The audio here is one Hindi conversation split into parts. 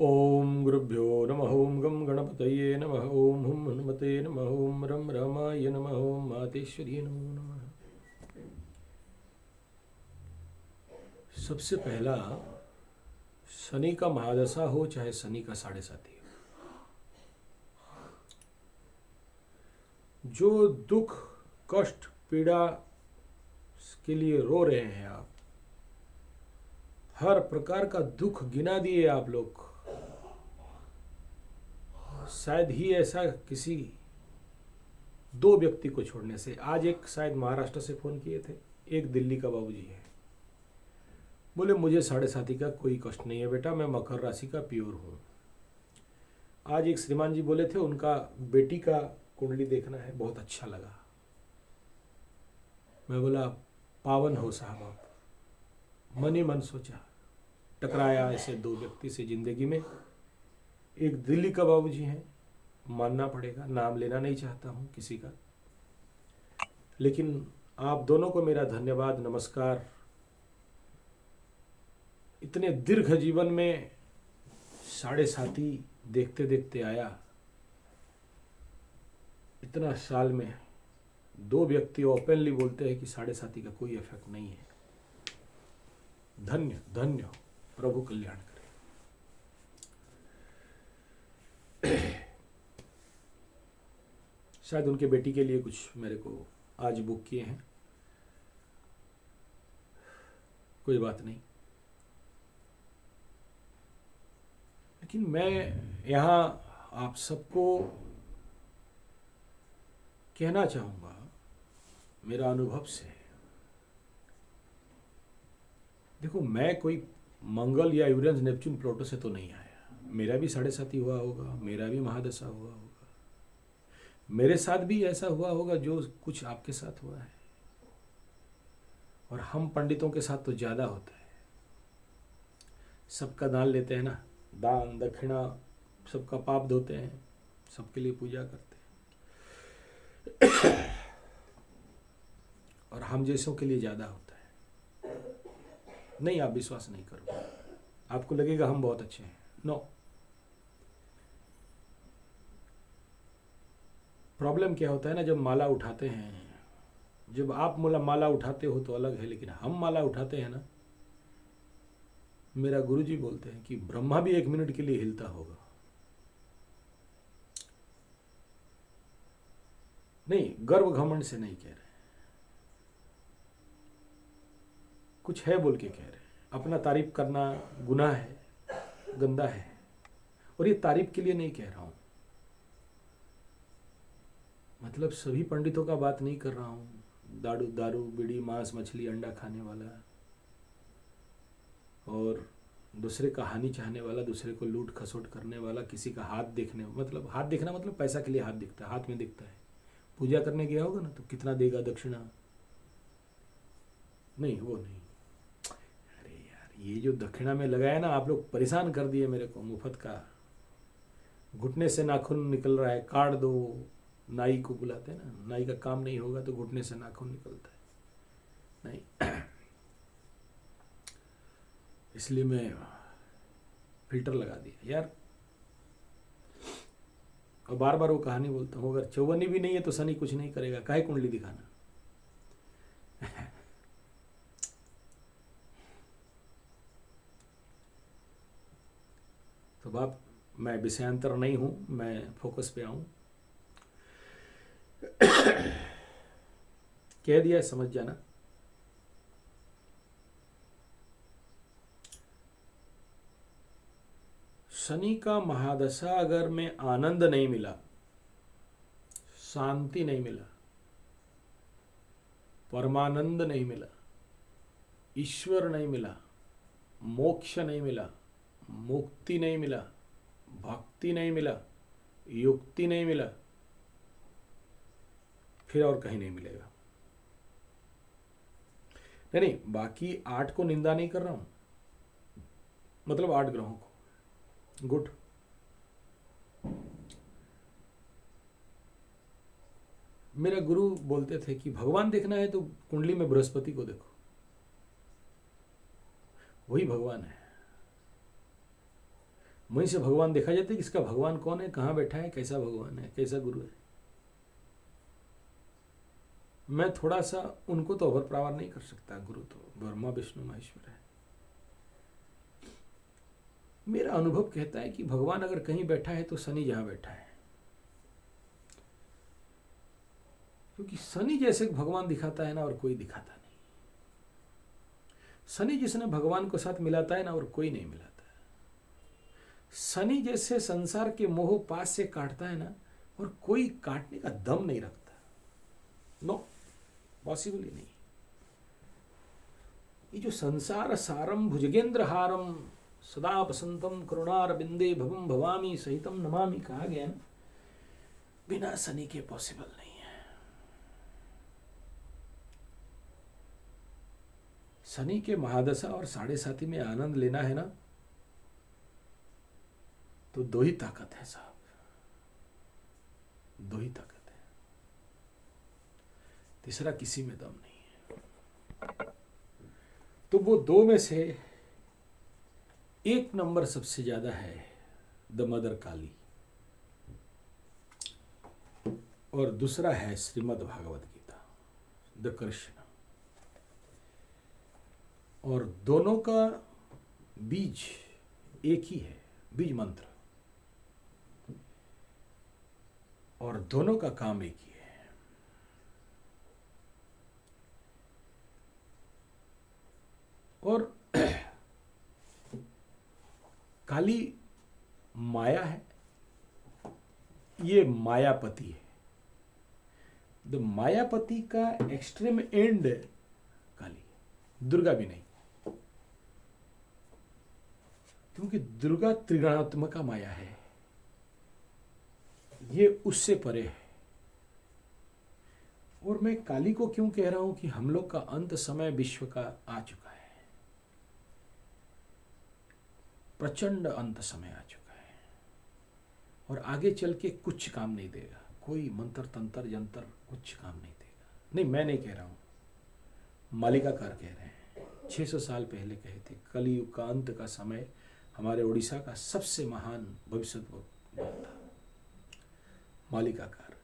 ओम गुरुभ्यो नमः। ओम गम गणपतये नमः। ओम हुम हनुमते नमः। ओम रम रामाय नमः। ओम मातेश्वरी नमो नमः। सबसे पहला, शनि का महादशा हो चाहे शनि का साढ़े साथी हो, जो दुख कष्ट पीड़ा के लिए रो रहे हैं आप, हर प्रकार का दुख गिना दिए आप लोग। शायद ही ऐसा किसी दो व्यक्ति को छोड़ने से, आज एक शायद महाराष्ट्र से फोन किए थे, एक दिल्ली का बाबूजी है, बोले मुझे साढ़े साथी का कोई कष्ट नहीं है बेटा, मैं मकर राशि का प्योर हूँ। आज एक श्रीमान जी बोले थे उनका बेटी का कुंडली देखना है, बहुत अच्छा लगा। मैं बोला पावन हो साहब आप। मन ही मन सोचा, टकराया ऐसे दो व्यक्ति से जिंदगी में। एक दिल्ली का बाबूजी हैं, मानना पड़ेगा, नाम लेना नहीं चाहता हूँ किसी का, लेकिन आप दोनों को मेरा धन्यवाद नमस्कार। इतने दीर्घ जीवन में साढ़े साथी देखते देखते आया, इतना साल में दो व्यक्ति ओपनली बोलते हैं कि साढ़े साथी का कोई इफेक्ट नहीं है। धन्य धन्य हो, प्रभु कल्याण करे। शायद उनके बेटी के लिए कुछ मेरे को आज बुक किए हैं, कोई बात नहीं। लेकिन मैं यहाँ आप सबको कहना चाहूँगा मेरा अनुभव से, देखो मैं कोई मंगल या यूरेनस नेपच्यून प्लूटो से तो नहीं आया। मेरा भी साढ़े साथी हुआ होगा, मेरा भी महादशा हुआ होगा, मेरे साथ भी ऐसा हुआ होगा जो कुछ आपके साथ हुआ है, और हम पंडितों के साथ तो ज़्यादा होता है। सबका दान लेते हैं ना, दान दक्षिणा, सबका पाप धोते हैं, सबके लिए पूजा करते हैं, और हम जैसों के लिए ज़्यादा होता है। नहीं, आप विश्वास नहीं करो, आपको लगेगा हम बहुत अच्छे हैं। नो, प्रॉब्लम क्या होता है ना, जब माला उठाते हैं, जब आप माला उठाते हो तो अलग है, लेकिन हम माला उठाते हैं ना, मेरा गुरुजी बोलते हैं कि ब्रह्मा भी 1 मिनट के लिए हिलता होगा। नहीं, गर्व घमंड से नहीं कह रहे, कुछ है बोल के कह रहे। अपना तारीफ करना गुनाह है, गंदा है, और ये तारीफ के लिए नहीं कह रहा हूं। मतलब सभी पंडितों का बात नहीं कर रहा हूं। दारू बीड़ी मांस मछली अंडा खाने वाला और दूसरे का हानि चाहने वाला, दूसरे को लूट खसोट करने वाला, किसी का हाथ देखने, मतलब हाथ देखना मतलब पैसा के लिए हाथ दिखता है, हाथ में दिखता है। पूजा करने गया होगा ना तो कितना देगा दक्षिणा, नहीं वो नहीं। अरे यार, ये जो दक्षिणा में लगाया ना, आप लोग परेशान कर दिए मेरे को, मुफ्त का। घुटने से नाखून निकल रहा है, काट दो। नाई को बुलाते हैं ना, नाई का काम नहीं होगा तो घुटने से नाखून निकलता है, नहीं। इसलिए मैं फिल्टर लगा दिया यार, और बार बार वो कहानी बोलता हूँ, अगर चौवन्नी भी नहीं है तो शनि कुछ नहीं करेगा, काहे कुंडली दिखाना। तो बाप, मैं विषयांतर नहीं हूं, मैं फोकस पे आऊं। कह दिया, समझ जाना। शनि का महादशा अगर में आनंद नहीं मिला, शांति नहीं मिला, परमानंद नहीं मिला, ईश्वर नहीं मिला, मोक्ष नहीं मिला, मुक्ति नहीं मिला, भक्ति नहीं मिला, युक्ति नहीं मिला, फिर और कहीं नहीं मिलेगा। नहीं, बाकी 8 को निंदा नहीं कर रहा हूं, मतलब 8 ग्रहों को, गुड। मेरा गुरु बोलते थे कि भगवान देखना है तो कुंडली में बृहस्पति को देखो, वही भगवान है। वहीं से भगवान देखा जाता है कि इसका भगवान कौन है, कहाँ बैठा है, कैसा भगवान है, कैसा गुरु है। मैं थोड़ा सा उनको तो ओवर पावर नहीं कर सकता, गुरु तो ब्रह्मा विष्णु महेश्वर है। मेरा अनुभव कहता है कि भगवान अगर कहीं बैठा है तो शनि जहां बैठा है, क्योंकि शनि जैसे भगवान दिखाता है ना और कोई दिखाता नहीं। शनि जिसने भगवान को साथ मिलाता है ना और कोई नहीं मिलाता। शनि जैसे संसार के मोह पास से काटता है ना और कोई काटने का दम नहीं रखता। नो, पॉसिबल ही नहीं। ये जो संसार सारम भुजगेंद्र हारम सदा बसंतम करुणार बिंदे भवम भवामी सहितम नमामि कहा गया ना, बिना शनि के पॉसिबल नहीं है। शनि के महादशा और साढ़े साथी में आनंद लेना है ना, तो दो ही ताकत है साहब, दो ही ताकत है, तीसरा किसी में दम नहीं है। तो वो दो में से एक नंबर सबसे ज्यादा है द मदर काली, और दूसरा है श्रीमद् भागवत गीता, द कृष्ण। और दोनों का बीज एक ही है, बीज मंत्र, और दोनों का काम एक ही है। और काली माया है, ये मायापति है। द मायापति का एक्सट्रीम एंड काली, दुर्गा भी नहीं, क्योंकि दुर्गा त्रिगुणात्मक माया है, ये उससे परे है। और मैं काली को क्यों कह रहा हूं कि हम लोग का अंत समय विश्व का आ चुका है, प्रचंड अंत समय आ चुका है, और आगे चल के कुछ काम नहीं देगा, कोई मंत्र तंत्र यंत्र कुछ काम नहीं देगा। नहीं, मैं नहीं कह रहा हूं, मालिकाकार कह रहे हैं। 600 साल पहले कहे थे, कलियुग का अंत का समय हमारे उड़ीसा का सबसे महान भविष्यवक्ता था, मालिकाकार।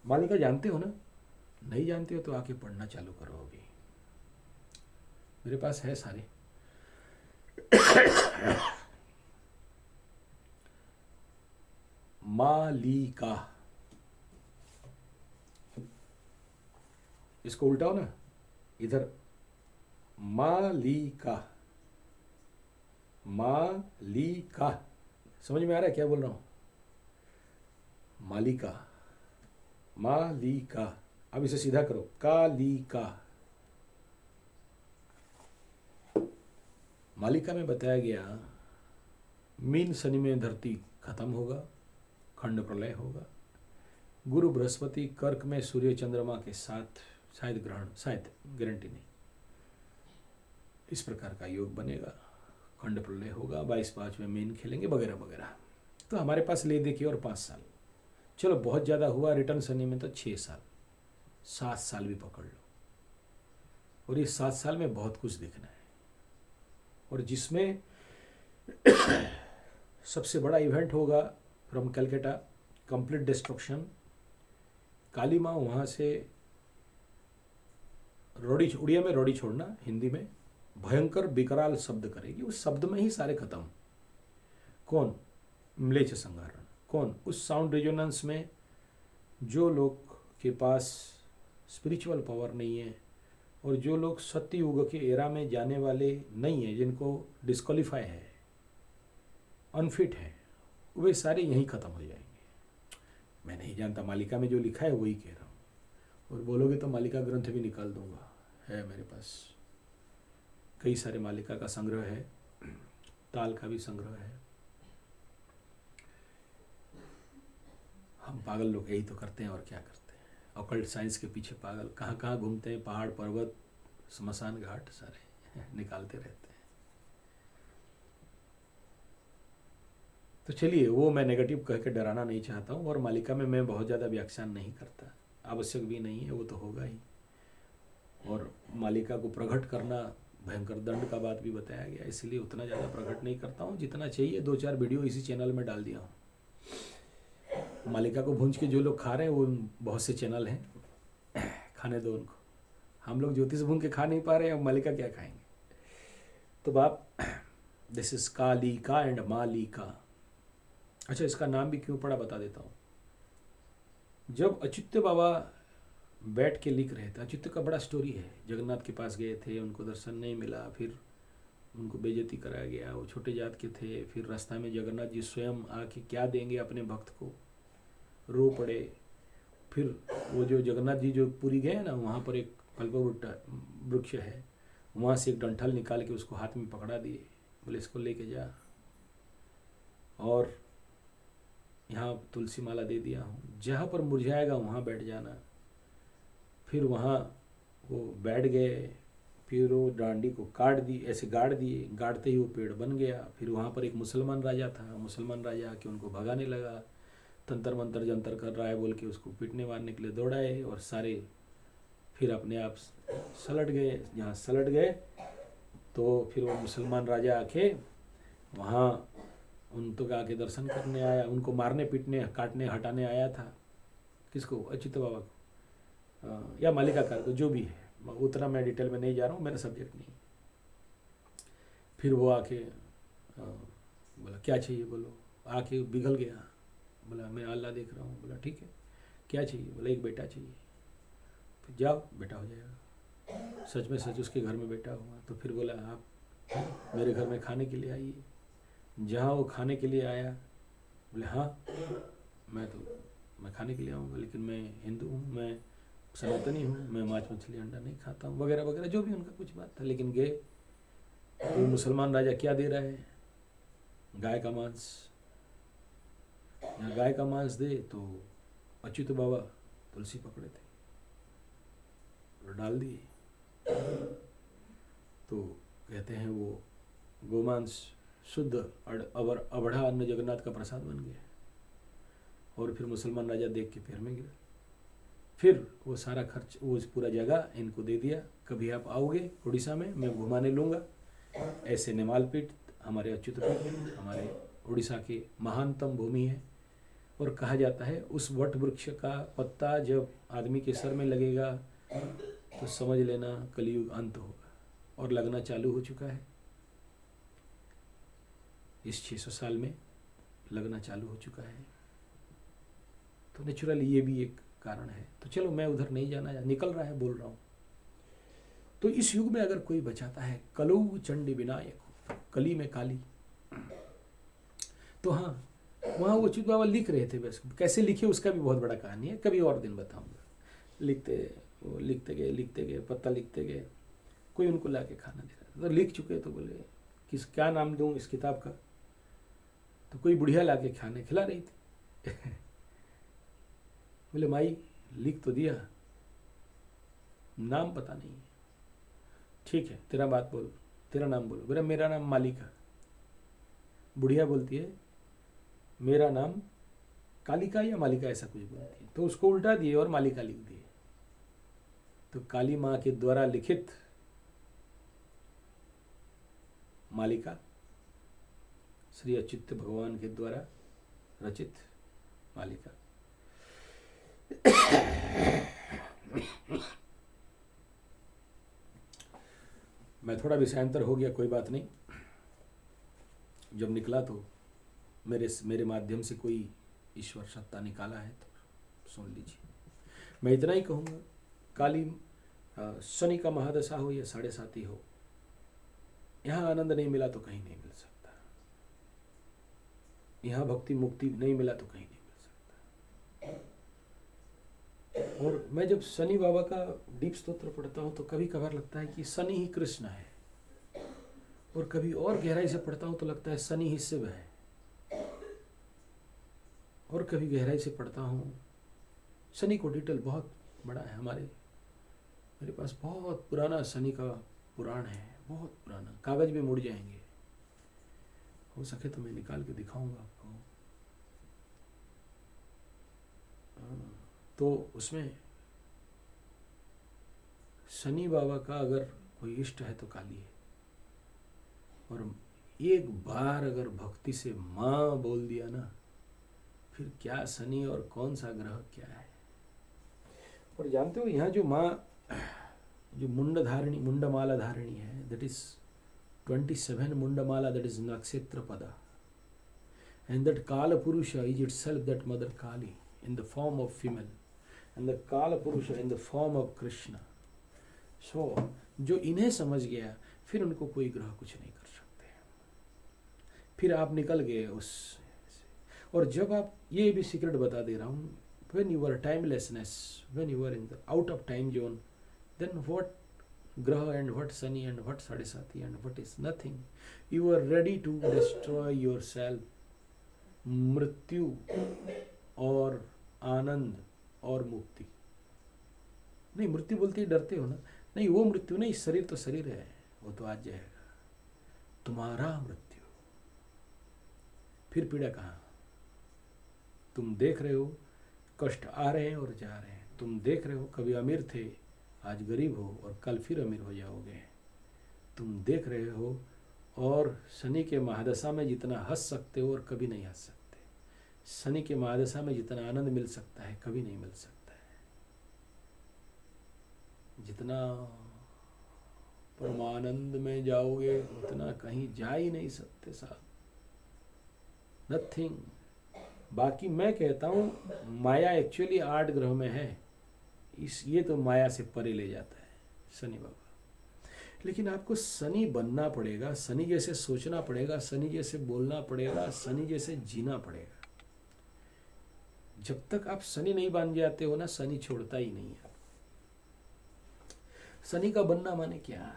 मालिका जानते हो ना? नहीं जानते हो तो आके पढ़ना चालू करो, अभी मेरे पास है सारे। मालिका, इसको उल्टाओ ना, इधर मालिका, मालिका, समझ में आ रहा है क्या बोल रहा हूं? मालिका, मालिका। अब इसे सीधा करो, कालिका। मालिका में बताया गया मीन शनि में धरती खत्म होगा, खंड प्रलय होगा। गुरु बृहस्पति कर्क में सूर्य चंद्रमा के साथ शायद ग्रहण, शायद गारंटी नहीं, इस प्रकार का योग बनेगा, खंड प्रलय होगा, 22-5 में मीन खेलेंगे वगैरह वगैरह। तो हमारे पास ले देखिए और 5 साल, चलो बहुत ज़्यादा हुआ रिटर्न शनि में तो 6 साल, 7 साल भी पकड़ लो। और इस 7 साल में बहुत कुछ देखना है, और जिसमें सबसे बड़ा इवेंट होगा फ्रॉम कलकत्ता, कंप्लीट डिस्ट्रक्शन। काली माँ वहाँ से रोड़ी, उड़िया में रोड़ी छोड़ना, हिंदी में भयंकर विकराल शब्द करेगी, उस शब्द में ही सारे खत्म। कौन? म्लेच्छ संगारण। कौन? उस साउंड रेजोनेंस में जो लोग के पास स्पिरिचुअल पावर नहीं है, और जो लोग सत्य युग के एरा में जाने वाले नहीं है, जिनको डिस्क्वालीफाई है, अनफिट है, वे सारे यहीं खत्म हो जाएंगे। मैं नहीं जानता, मालिका में जो लिखा है वही कह रहा हूँ, और बोलोगे तो मालिका ग्रंथ भी निकाल दूंगा, है मेरे पास कई सारे मालिका का संग्रह है, ताल का भी संग्रह है। हम पागल लोग यही तो करते हैं, और क्या करते हैं, ऑकल्ट साइंस के पीछे पागल कहाँ कहाँ घूमते हैं, पहाड़ पर्वत स्मशान घाट सारे निकालते रहते हैं। तो चलिए, वो मैं नेगेटिव कह के डराना नहीं चाहता हूँ, और मालिका में मैं बहुत ज़्यादा व्याख्यान नहीं करता, आवश्यक भी नहीं है, वो तो होगा ही। और मालिका को प्रकट करना भयंकर दंड का बात भी बताया गया, इसलिए उतना ज़्यादा प्रकट नहीं करता हूँ, जितना चाहिए 2-4 वीडियो इसी चैनल में डाल दिया हूँ। मालिका को भूंज के जो लोग खा रहे हैं वो बहुत से चैनल हैं, खाने दो उनको। हम लोग ज्योतिष भून के खा नहीं पा रहे हैं, अब मालिका क्या खाएंगे। तो बाप, दिस इज कालिका एंड मालिका। अच्छा, इसका नाम भी क्यों पड़ा बता देता हूँ। जब अच्युत बाबा बैठ के लिख रहे थे, अच्युत का बड़ा स्टोरी है, जगन्नाथ के पास गए थे, उनको दर्शन नहीं मिला, फिर उनको बेइज्जती कराया गया, वो छोटे जात के थे, फिर रास्ता में जगन्नाथ जी स्वयं आके क्या देंगे अपने भक्त को, रो पड़े। फिर वो जो जगन्नाथ जी जो पुरी गए ना, वहाँ पर एक कल्पवृक्ष वृक्ष है, वहाँ से एक डंठल निकाल के उसको हाथ में पकड़ा दिए, बोले इसको लेके जा, और यहाँ तुलसी माला दे दिया हूँ, जहाँ पर मुरझाएगा वहाँ बैठ जाना। फिर वहाँ वो बैठ गए, फिर वो डांडी को काट दी, ऐसे गाड़ दिए, गाड़ते ही वो पेड़ बन गया। फिर वहाँ पर एक मुसलमान राजा था, मुसलमान राजा आके उनको भगाने लगा, तंत्र मंत्र जंतर कर रहा है बोल के उसको पीटने मारने के लिए दौड़ाए, और सारे फिर अपने आप सलट गए। जहाँ सलट गए तो फिर वो मुसलमान राजा आके वहाँ उन तो आके दर्शन करने आया, उनको मारने पीटने काटने हटाने आया था। किसको? अच्युत बाबा को या मालिकाकार को, जो भी है, उतना मैं डिटेल में नहीं जा रहा हूँ, मेरा सब्जेक्ट नहीं। फिर वो आके बोला क्या चाहिए बोलो, आके बिगल गया, बोला मैं अल्लाह देख रहा हूँ। बोला ठीक है, क्या चाहिए? बोला एक बेटा चाहिए। फिर जाओ, बेटा हो जाएगा। सच में सच उसके घर में बेटा हुआ। तो फिर बोला आप मेरे घर में खाने के लिए आइए। जहाँ वो खाने के लिए आया, बोले हाँ मैं खाने के लिए आऊँगा, लेकिन मैं हिंदू हूँ, मैं सनातनी हूँ, मैं मांस मछली अंडा नहीं खाता हूँ, वगैरह वगैरह जो भी उनका कुछ बात था। लेकिन गए तो मुसलमान राजा क्या दे रहा है? गाय का मांस। यहाँ गाय का मांस दे तो अच्युत बाबा तुलसी पकड़े थे और डाल दिए। तो कहते हैं वो गोमांस शुद्ध अबढ़ा अन्न जगन्नाथ का प्रसाद बन गया। और फिर मुसलमान राजा देख के पैर में गिरा। फिर वो सारा खर्च, वो पूरा जगह इनको दे दिया, कभी आप आओगे उड़ीसा में मैं घुमाने लूँगा। ऐसे नेमालपीठ हमारे अच्युत पीठ हमारे उड़ीसा की महानतम भूमि है। और कहा जाता है उस वट वृक्ष का पत्ता जब आदमी के सर में लगेगा तो समझ लेना कलयुग अंत होगा, और लगना चालू हो चुका है। इस 600 साल में लगना चालू हो चुका है। तो नेचुरली ये भी एक कारण है। तो चलो मैं उधर नहीं जाना, निकल रहा है, बोल रहा हूँ। तो इस युग में अगर कोई बचाता है, कलौ चंडी विनायक, कली में काली। तो हाँ, वहाँ वो अच्युत बाबा लिख रहे थे, बस कैसे लिखे उसका भी बहुत बड़ा कहानी है, कभी और दिन बताऊंगा। लिखते गए पत्ता लिखते गए, कोई उनको ला के खाना दे रहा था। तो लिख चुके तो बोले क्या नाम दूँ इस किताब का? तो कोई बुढ़िया ला के खाने खिला रही थी। बोले माई लिख तो दिया, नाम पता नहीं है। ठीक है, तेरा बात बोल, तेरा नाम बोलो। बोला मेरा नाम मालिका। बुढ़िया बोलती है मेरा नाम कालिका या मालिका, ऐसा कुछ बोलती है। तो उसको उल्टा दिए और मालिका लिख दिए। तो काली माँ के द्वारा लिखित मालिका, श्री अच्युत भगवान के द्वारा रचित मालिका। मैं थोड़ा विषयांतर हो गया, कोई बात नहीं। जब निकला तो मेरे माध्यम से कोई ईश्वर सत्ता निकाला है तो सुन लीजिए। मैं इतना ही कहूँगा, काली शनि का महादशा हो या 7.5 हो, यहाँ आनंद नहीं मिला तो कहीं नहीं मिल सकता। यहाँ भक्ति मुक्ति नहीं मिला तो कहीं नहीं मिल सकता। और मैं जब शनि बाबा का दीप स्तोत्र पढ़ता हूँ तो कभी कभार लगता है कि शनि ही कृष्ण है, और कभी और गहराई से पढ़ता हूँ तो लगता है शनि ही शिव है, और कभी गहराई से पढ़ता हूँ। शनि को डिटेल बहुत बड़ा है। मेरे पास बहुत पुराना शनि का पुराण है, बहुत पुराना, कागज में मुड़ जाएंगे। हो सके तो मैं निकाल के दिखाऊंगा आपको। तो उसमें शनि बाबा का अगर कोई इष्ट है तो काली है। और एक बार अगर भक्ति से माँ बोल दिया ना, फिर क्या शनि और कौन सा ग्रह क्या है। और जानते हो यहाँ जो माँ जो मुंडमाला धारिणी है, दैट इज 27 मुंडमाला, दैट इज नक्षत्र पदा, and that Kala Purusha is itself that Mother Kali in the form of female, and the Kala Purusha in the form of Krishna. So जो इन्हें समझ गया, फिर उनको कोई ग्रह कुछ नहीं कर सकते। फिर आप निकल गए उस। और जब आप, ये भी सीक्रेट बता दे रहा हूँ, when you are timelessness, when you are in the out of time zone, then what graha and what Shani and what Sadesati and what is nothing. You are ready to destroy yourself. मृत्यु और आनंद और मुक्ति नहीं, मृत्यु बोलते ही डरते हो ना, नहीं वो मृत्यु नहीं, शरीर तो शरीर है, वो तो आज जाएगा। तुम्हारा मृत्यु, फिर पीड़ा कहाँ। तुम देख रहे हो कष्ट आ रहे हैं और जा रहे हैं, तुम देख रहे हो कभी अमीर थे आज गरीब हो और कल फिर अमीर हो जाओगे। तुम देख रहे हो, और शनि के महादशा में जितना हंस सकते हो और कभी नहीं हंस सकते। शनि के महादशा में जितना आनंद मिल सकता है कभी नहीं मिल सकता है, जितना परमानंद में जाओगे उतना कहीं जा ही नहीं सकते साहब, नथिंग। बाकी मैं कहता हूँ माया एक्चुअली 8 ग्रह में है, ये तो माया से परे ले जाता है शनि बाबा। लेकिन आपको शनि बनना पड़ेगा, शनि जैसे सोचना पड़ेगा, शनि जैसे बोलना पड़ेगा, शनि जैसे जीना पड़ेगा। जब तक आप शनि नहीं बन जाते हो ना, शनि छोड़ता ही नहीं है। शनि का बनना माने क्या?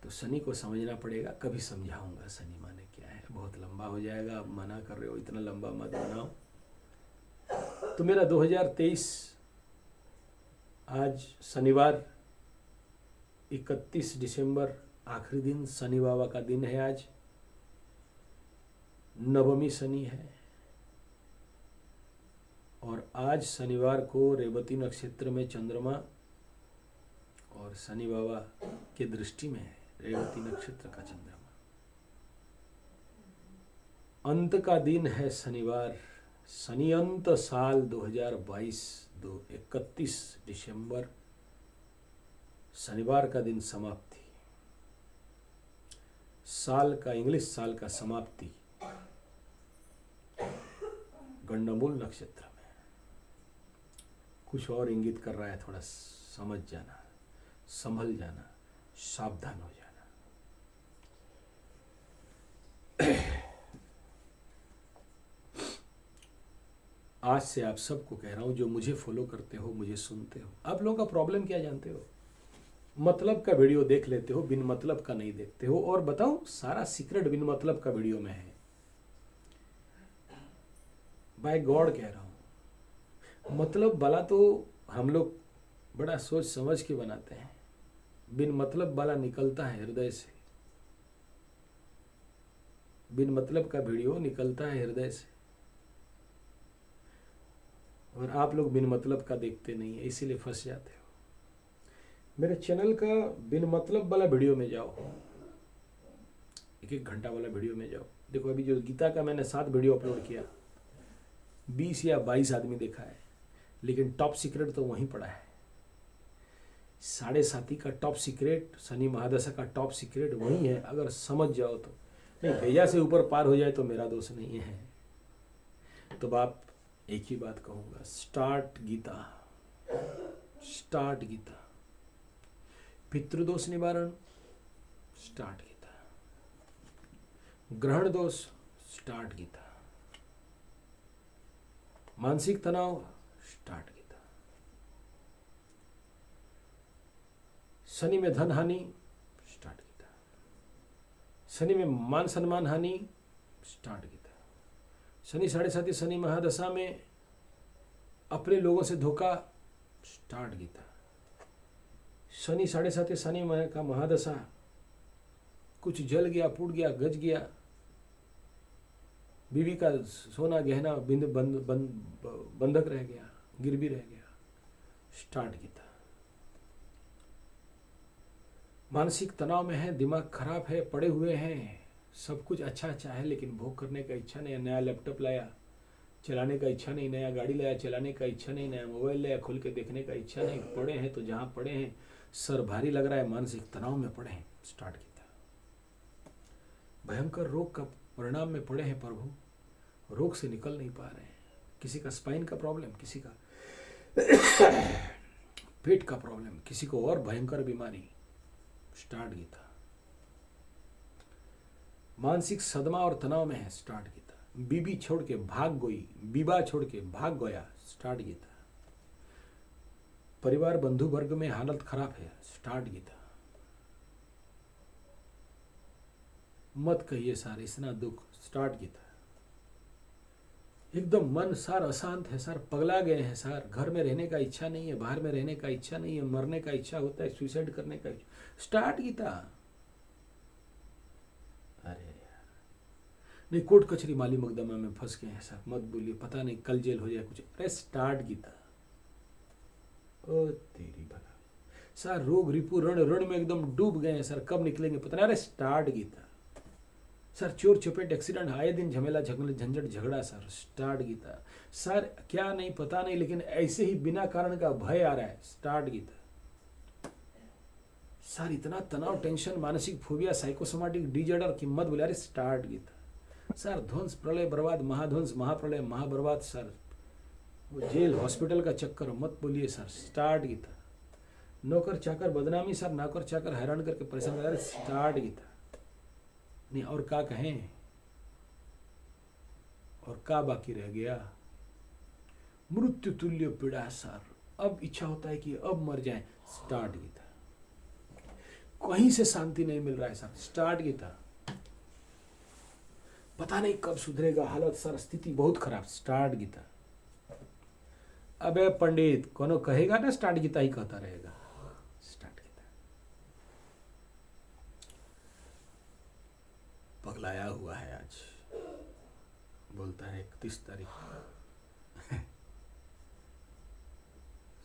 तो शनि को समझना पड़ेगा, कभी समझाऊंगा शनि माने क्या है, बहुत लंबा हो जाएगा, आप मना कर रहे हो, इतना लंबा मत बनाओ। तो मेरा 2023 आज शनिवार 31 दिसंबर आखिरी दिन, शनि बाबा का दिन है। आज नवमी शनि है, और आज शनिवार को रेवती नक्षत्र में चंद्रमा और शनि बाबा के दृष्टि में है रेवती नक्षत्र का चंद्रमा। अंत का दिन है शनिवार, शनि अंत साल 2022 31 दिसंबर, शनिवार का दिन समाप्ति, साल का, इंग्लिश साल का समाप्ति गंडमूल नक्षत्र में। कुछ और इंगित कर रहा है, थोड़ा समझ जाना, संभल जाना, सावधान हो जाना। आज से आप सबको कह रहा हूं, जो मुझे फॉलो करते हो, मुझे सुनते हो, आप लोगों का प्रॉब्लम क्या जानते हो? मतलब का वीडियो देख लेते हो, बिन मतलब का नहीं देखते हो। और बताओ, सारा सीक्रेट बिन मतलब का वीडियो में है। बाय गॉड कह रहा हूं, मतलब वाला तो हम लोग बड़ा सोच समझ के बनाते हैं, बिन मतलब वाला निकलता है हृदय से। बिन मतलब का वीडियो निकलता है हृदय से, और आप लोग बिन मतलब का देखते नहीं है, इसीलिए फंस जाते हो। मेरे चैनल का बिन मतलब वाला वीडियो में जाओ, 1-1 घंटा वाला वीडियो में जाओ। देखो, अभी जो गीता का मैंने 7 वीडियो अपलोड किया, 20 या 22 आदमी देखा है, लेकिन टॉप सीक्रेट तो वहीं पड़ा है। 7.5 का टॉप सीक्रेट, शनि महादशा का टॉप सीक्रेट वहीं है, अगर समझ जाओ तो। नहीं, भैया से ऊपर पार हो जाए तो मेरा दोष नहीं है। तो आप एक ही बात कहूंगा, स्टार्ट गीता, स्टार्ट गीता। पितृदोष निवारण, स्टार्ट गीता। ग्रहण दोष, स्टार्ट गीता। मानसिक तनाव, स्टार्ट गीता। शनि में धन हानि, स्टार्ट गीता। शनि में मान सम्मान हानि, स्टार्ट गीता। शनि 7.5 शनि महादशा में अपने लोगों से धोखा, स्टार्ट गीता। शनि 7.5 शनि का महादशा, कुछ जल गया, फूट गया, गज गया, बीवी का सोना गहना बंधक रह गया, गिरवी रह गया, स्टार्ट गीता। मानसिक तनाव में है, दिमाग खराब है, पड़े हुए हैं, सब कुछ अच्छा अच्छा है लेकिन भोग करने का इच्छा नहीं, नया लैपटॉप लाया चलाने का इच्छा नहीं, नया गाड़ी लाया चलाने का इच्छा नहीं, नया मोबाइल लाया खोल के देखने का इच्छा नहीं, पड़े हैं तो जहाँ पड़े हैं सर भारी लग रहा है, मानसिक तनाव में पड़े हैं। स्टार्ट किया, भयंकर रोग का परिणाम में पड़े हैं प्रभु, रोग से निकल नहीं पा रहे हैं। किसी का स्पाइन का प्रॉब्लम, किसी का पेट का प्रॉब्लम, किसी को और भयंकर बीमारी। स्टार्ट गीता, मानसिक सदमा और तनाव में है। स्टार्ट गीता, बीबी छोड़ के भाग गई, बीबा छोड़ के भाग गया। स्टार्ट गीता, परिवार बंधु वर्ग में हालत खराब है। स्टार्ट गीता, मत कहिए सर इतना दुख। स्टार्ट गीता, एकदम मन सार अशांत है सर, पगला गए हैं सर, घर में रहने का इच्छा नहीं है, बाहर में रहने का इच्छा नहीं है, मरने का इच्छा होता है, सुसाइड करने का इच्छा। स्टार्ट गीता, अरे यार नहीं, कोर्ट कचहरी माली मुकदमा में फंस गए हैं सर, मत बोलिए, पता नहीं कल जेल हो जाए कुछ। अरे स्टार्ट गीता, ओ तेरी भला सर, रोग रिपू रण रण में एकदम डूब गए हैं सर, कब निकलेंगे पता नहीं। अरे स्टार्ट गीता, सर चोर चपेट एक्सीडेंट, आए दिन झमेला झंझट झगड़ा सर। स्टार्ट गीता, सर क्या नहीं पता नहीं लेकिन ऐसे ही बिना कारण का भय आ रहा है। स्टार्ट गीता, सर इतना तनाव, टेंशन, मानसिक फोबिया, साइकोसोमाटिक डिजॉर्डर की मत बोले। अरे स्टार्ट गीता, सर ध्वंस प्रलय बर्बाद, महाध्वंस महाप्रलय महाबर्बाद सर, वो जेल हॉस्पिटल का चक्कर मत बोलिए सर। स्टार्ट गीता, नौकर चाकर बदनामी सर, नौकर चाकर हैरान करके परेशान कर। स्टार्ट गीता, नहीं और क्या कहें, और क्या बाकी रह गया। मृत्यु तुल्य पीड़ा है सर, अब इच्छा होता है कि अब मर जाए। स्टार्ट गीता, कहीं से शांति नहीं मिल रहा है सर। स्टार्ट गीता, पता नहीं कब सुधरेगा हालत सर, स्थिति बहुत खराब। स्टार्ट गीता, अबे पंडित कोनो कहेगा ना स्टार्ट गीता ही कहता रहेगा। स्टार्ट गीता, पगलाया हुआ है आज, बोलता है 31 तारीख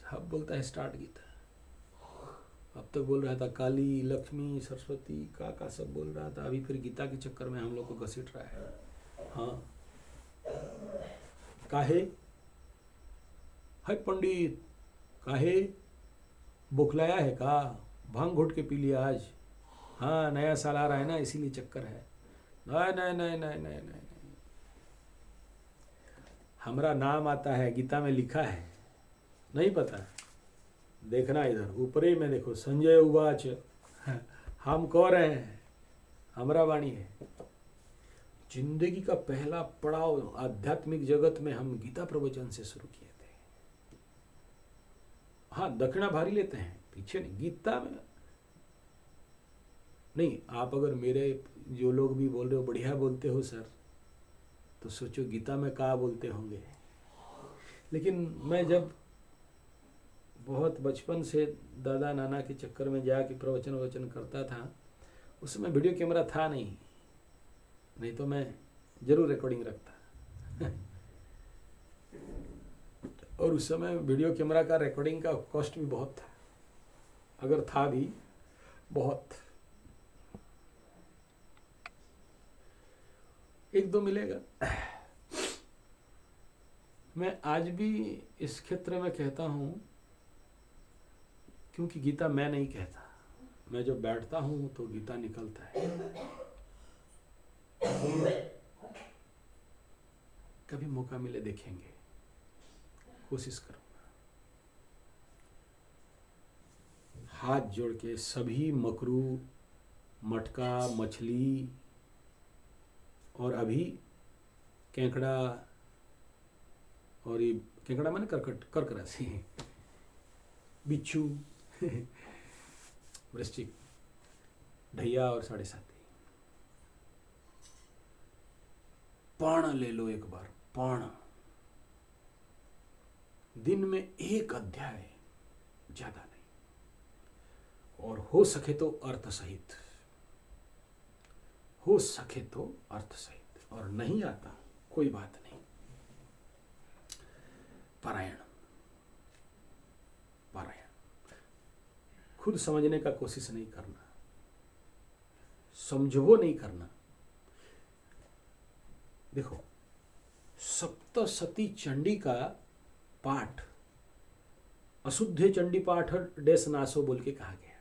सब बोलता है स्टार्ट गीता। अब तक बोल रहा था काली लक्ष्मी सरस्वती का सब बोल रहा था, अभी फिर गीता के चक्कर में हम लोग को घसीट रहा है। हाँ काहे है पंडित, काहे बुखलाया है का, भांग घोट के पी लिया आज। हाँ नया साल आ रहा है ना इसीलिए चक्कर है। नहीं नहीं नहीं नहीं नहीं नहीं, हमारा नाम आता है गीता में लिखा है, नहीं पता, देखना इधर ऊपरी में देखो, संजय उवाच, हम कह रहे हैं, हमारा वाणी है। जिंदगी का पहला पड़ाव आध्यात्मिक जगत में हम गीता प्रवचन से शुरू किए थे। हाँ दक्षिणा भारी लेते हैं, पीछे नहीं, गीता में नहीं। आप अगर मेरे जो लोग भी बोल रहे हो बढ़िया बोलते हो सर, तो सोचो गीता में क्या बोलते होंगे। लेकिन मैं जब बहुत बचपन से दादा नाना के चक्कर में जाके प्रवचन वचन करता था, उस समय वीडियो कैमरा था नहीं तो मैं जरूर रिकॉर्डिंग रखता और उस समय वीडियो कैमरा का रिकॉर्डिंग का कॉस्ट भी बहुत था, अगर था भी बहुत, एक दो मिलेगा। मैं आज भी इस क्षेत्र में कहता हूँ, क्योंकि गीता मैं नहीं कहता, मैं जब बैठता हूँ तो गीता निकलता है। कभी मौका मिले देखेंगे, कोशिश करूंगा। हाथ जोड़ के सभी मकरू, मटका, मछली और अभी केंकड़ा, और ये केंकड़ा माने कर्क राशि, बिच्छू, वृश्चिक, ढैया और 7.5, पर्ण ले लो एक बार, पर्ण, दिन में एक अध्याय, ज्यादा नहीं, और हो सके तो अर्थ सहित, हो सके तो अर्थ सहित, और नहीं आता कोई बात नहीं। पारायण खुद समझने का कोशिश नहीं करना, समझो नहीं करना। देखो, सप्तशती चंडी का पाठ अशुद्ध चंडी पाठ डेस नासो बोल के कहा गया,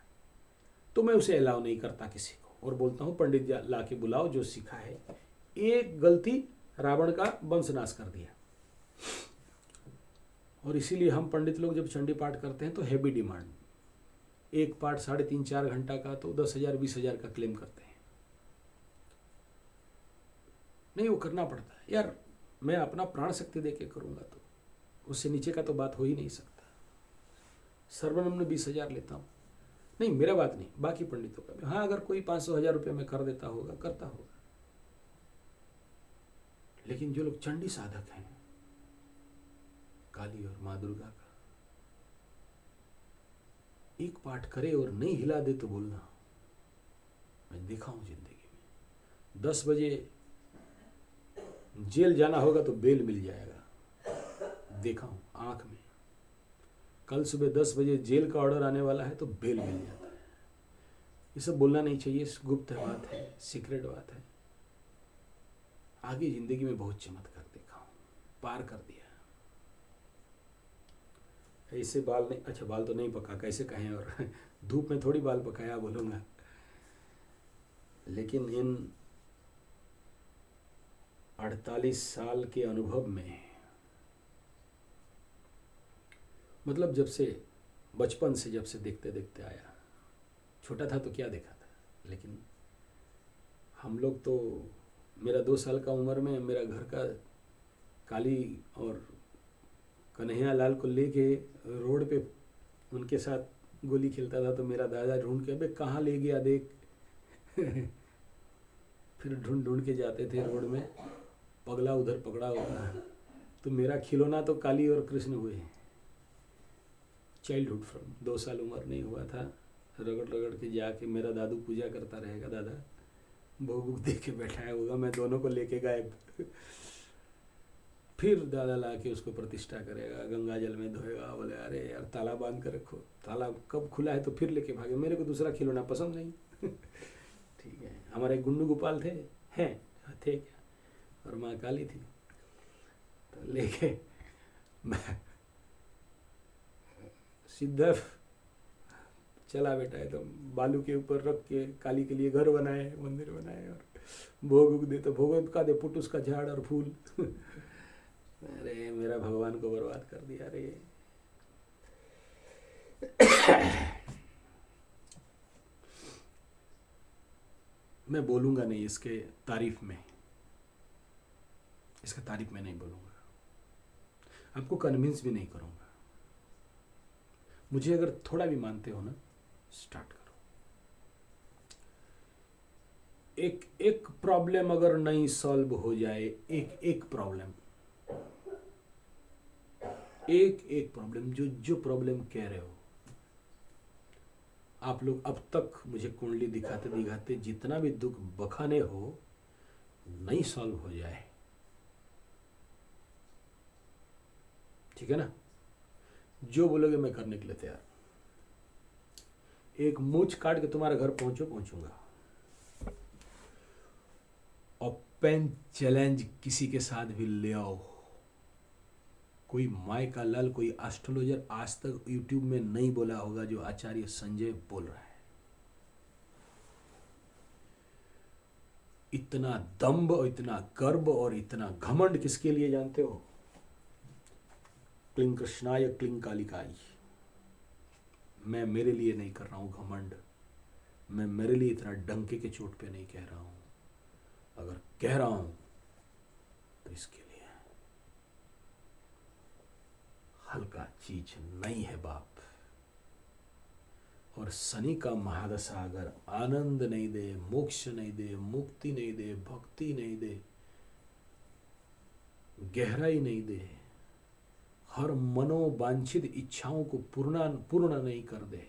तो मैं उसे अलाउ नहीं करता किसी को, और बोलता हूं पंडित ला के बुलाओ जो सीखा है। एक गलती रावण का वंश नाश कर दिया, और इसीलिए हम पंडित लोग जब चंडी पाठ करते हैं तो हैवी डिमांड, एक पाठ 3.5-4 घंटा का तो 10,000 20,000 का क्लेम करते हैं। नहीं, वो करना पड़ता है यार, मैं अपना प्राण शक्ति दे के करूंगा तो उससे नीचे का तो बात हो ही नहीं सकता। सर्वनिम्न 20,000 लेता हूँ, नहीं मेरा बात नहीं, बाकी पंडितों का भी। हाँ, अगर कोई 500,000 रुपये में कर देता होगा, करता होगा, लेकिन जो लोग चंडी साधक हैं काली और माँ दुर्गा का, एक पाठ करे और नहीं हिला दे तो बोलना। मैं देखा हूं जिंदगी में, 10 बजे जेल जाना होगा तो बेल मिल जाएगा, देखा हूं आंख में। कल सुबह 10 बजे जेल का ऑर्डर आने वाला है तो बेल मिल जाता है। ये सब बोलना नहीं चाहिए, गुप्त बात है, सीक्रेट बात है। आगे जिंदगी में बहुत चमत्कार देखा हूं, पार कर दिया। ऐसे बाल नहीं, अच्छा बाल तो नहीं पका, कैसे कहें, और धूप में थोड़ी बाल पकाया बोलूंगा, लेकिन इन 48 साल के अनुभव में, मतलब जब से बचपन से, जब से देखते देखते आया, छोटा था तो क्या देखा था, लेकिन हम लोग तो, मेरा 2 साल का उम्र में मेरा घर का काली और कन्हैया लाल को लेके रोड पे उनके साथ गोली खेलता था, तो मेरा दादा ढूंढ के, अबे कहाँ ले गया देख फिर ढूंढ ढूंढ के जाते थे रोड में, पगला उधर पकड़ा हुआ है। तो मेरा खिलौना तो काली और कृष्ण हुए। चाइल्डहुड फ्रॉम 2 साल उम्र नहीं हुआ था, रगड़ रगड़ के जाके मेरा दादू पूजा करता रहेगा, दादा भोग दे के बैठाया होगा, मैं दोनों को लेके गायब। फिर दादा ला के उसको प्रतिष्ठा करेगा, गंगा जल में धोएगा, बोले अरे यार ताला बांध कर रखो, ताला कब खुला है, तो फिर लेके भागे, मेरे को दूसरा खिलौना पसंद नहीं। ठीक है, हमारे गुंडू गोपाल थे, हैं थे क्या, और माँ काली थी, तो लेके मैं सीधा चला बेटा है, तो बालू के ऊपर रख के काली के लिए घर बनाए, मंदिर बनाए, और भोग उग दे तो भोग का दे, पुटुस का झाड़ और फूल। अरे मेरा भगवान को बर्बाद कर दिया रे। मैं बोलूंगा नहीं इसके तारीफ में, इसका तारीफ में नहीं बोलूंगा, आपको कन्विंस भी नहीं करूंगा। मुझे अगर थोड़ा भी मानते हो ना, स्टार्ट करो। एक प्रॉब्लम अगर नहीं सॉल्व हो जाए, एक प्रॉब्लम, एक प्रॉब्लम, जो प्रॉब्लम कह रहे हो आप लोग, अब तक मुझे कुंडली दिखाते दिखाते जितना भी दुख बखाने हो, नहीं सॉल्व हो जाए, ठीक है ना, जो बोलोगे मैं करने के लिए तैयार। एक मूछ काट के तुम्हारे घर पहुंचूंगा। ओपन चैलेंज किसी के साथ भी ले आओ, कोई माय का लाल, कोई एस्ट्रोलॉजर आज तक यूट्यूब में नहीं बोला होगा जो आचार्य संजय बोल रहा है। इतना दंभ और इतना गर्व और इतना घमंड किसके लिए जानते हो? क्लिंग कृष्णाय क्लिंग कालिकाई। मैं मेरे लिए नहीं कर रहा हूं घमंड, मैं मेरे लिए इतना डंके के चोट पे नहीं कह रहा हूं, अगर कह रहा हूं तो इसके लिए हल्का चीज नहीं है बाप। और शनि का महादशा अगर आनंद नहीं दे, मोक्ष नहीं दे, मुक्ति नहीं दे, भक्ति नहीं दे, गहराई नहीं दे, हर मनोवांछित इच्छाओं को पूर्ण नहीं कर दे,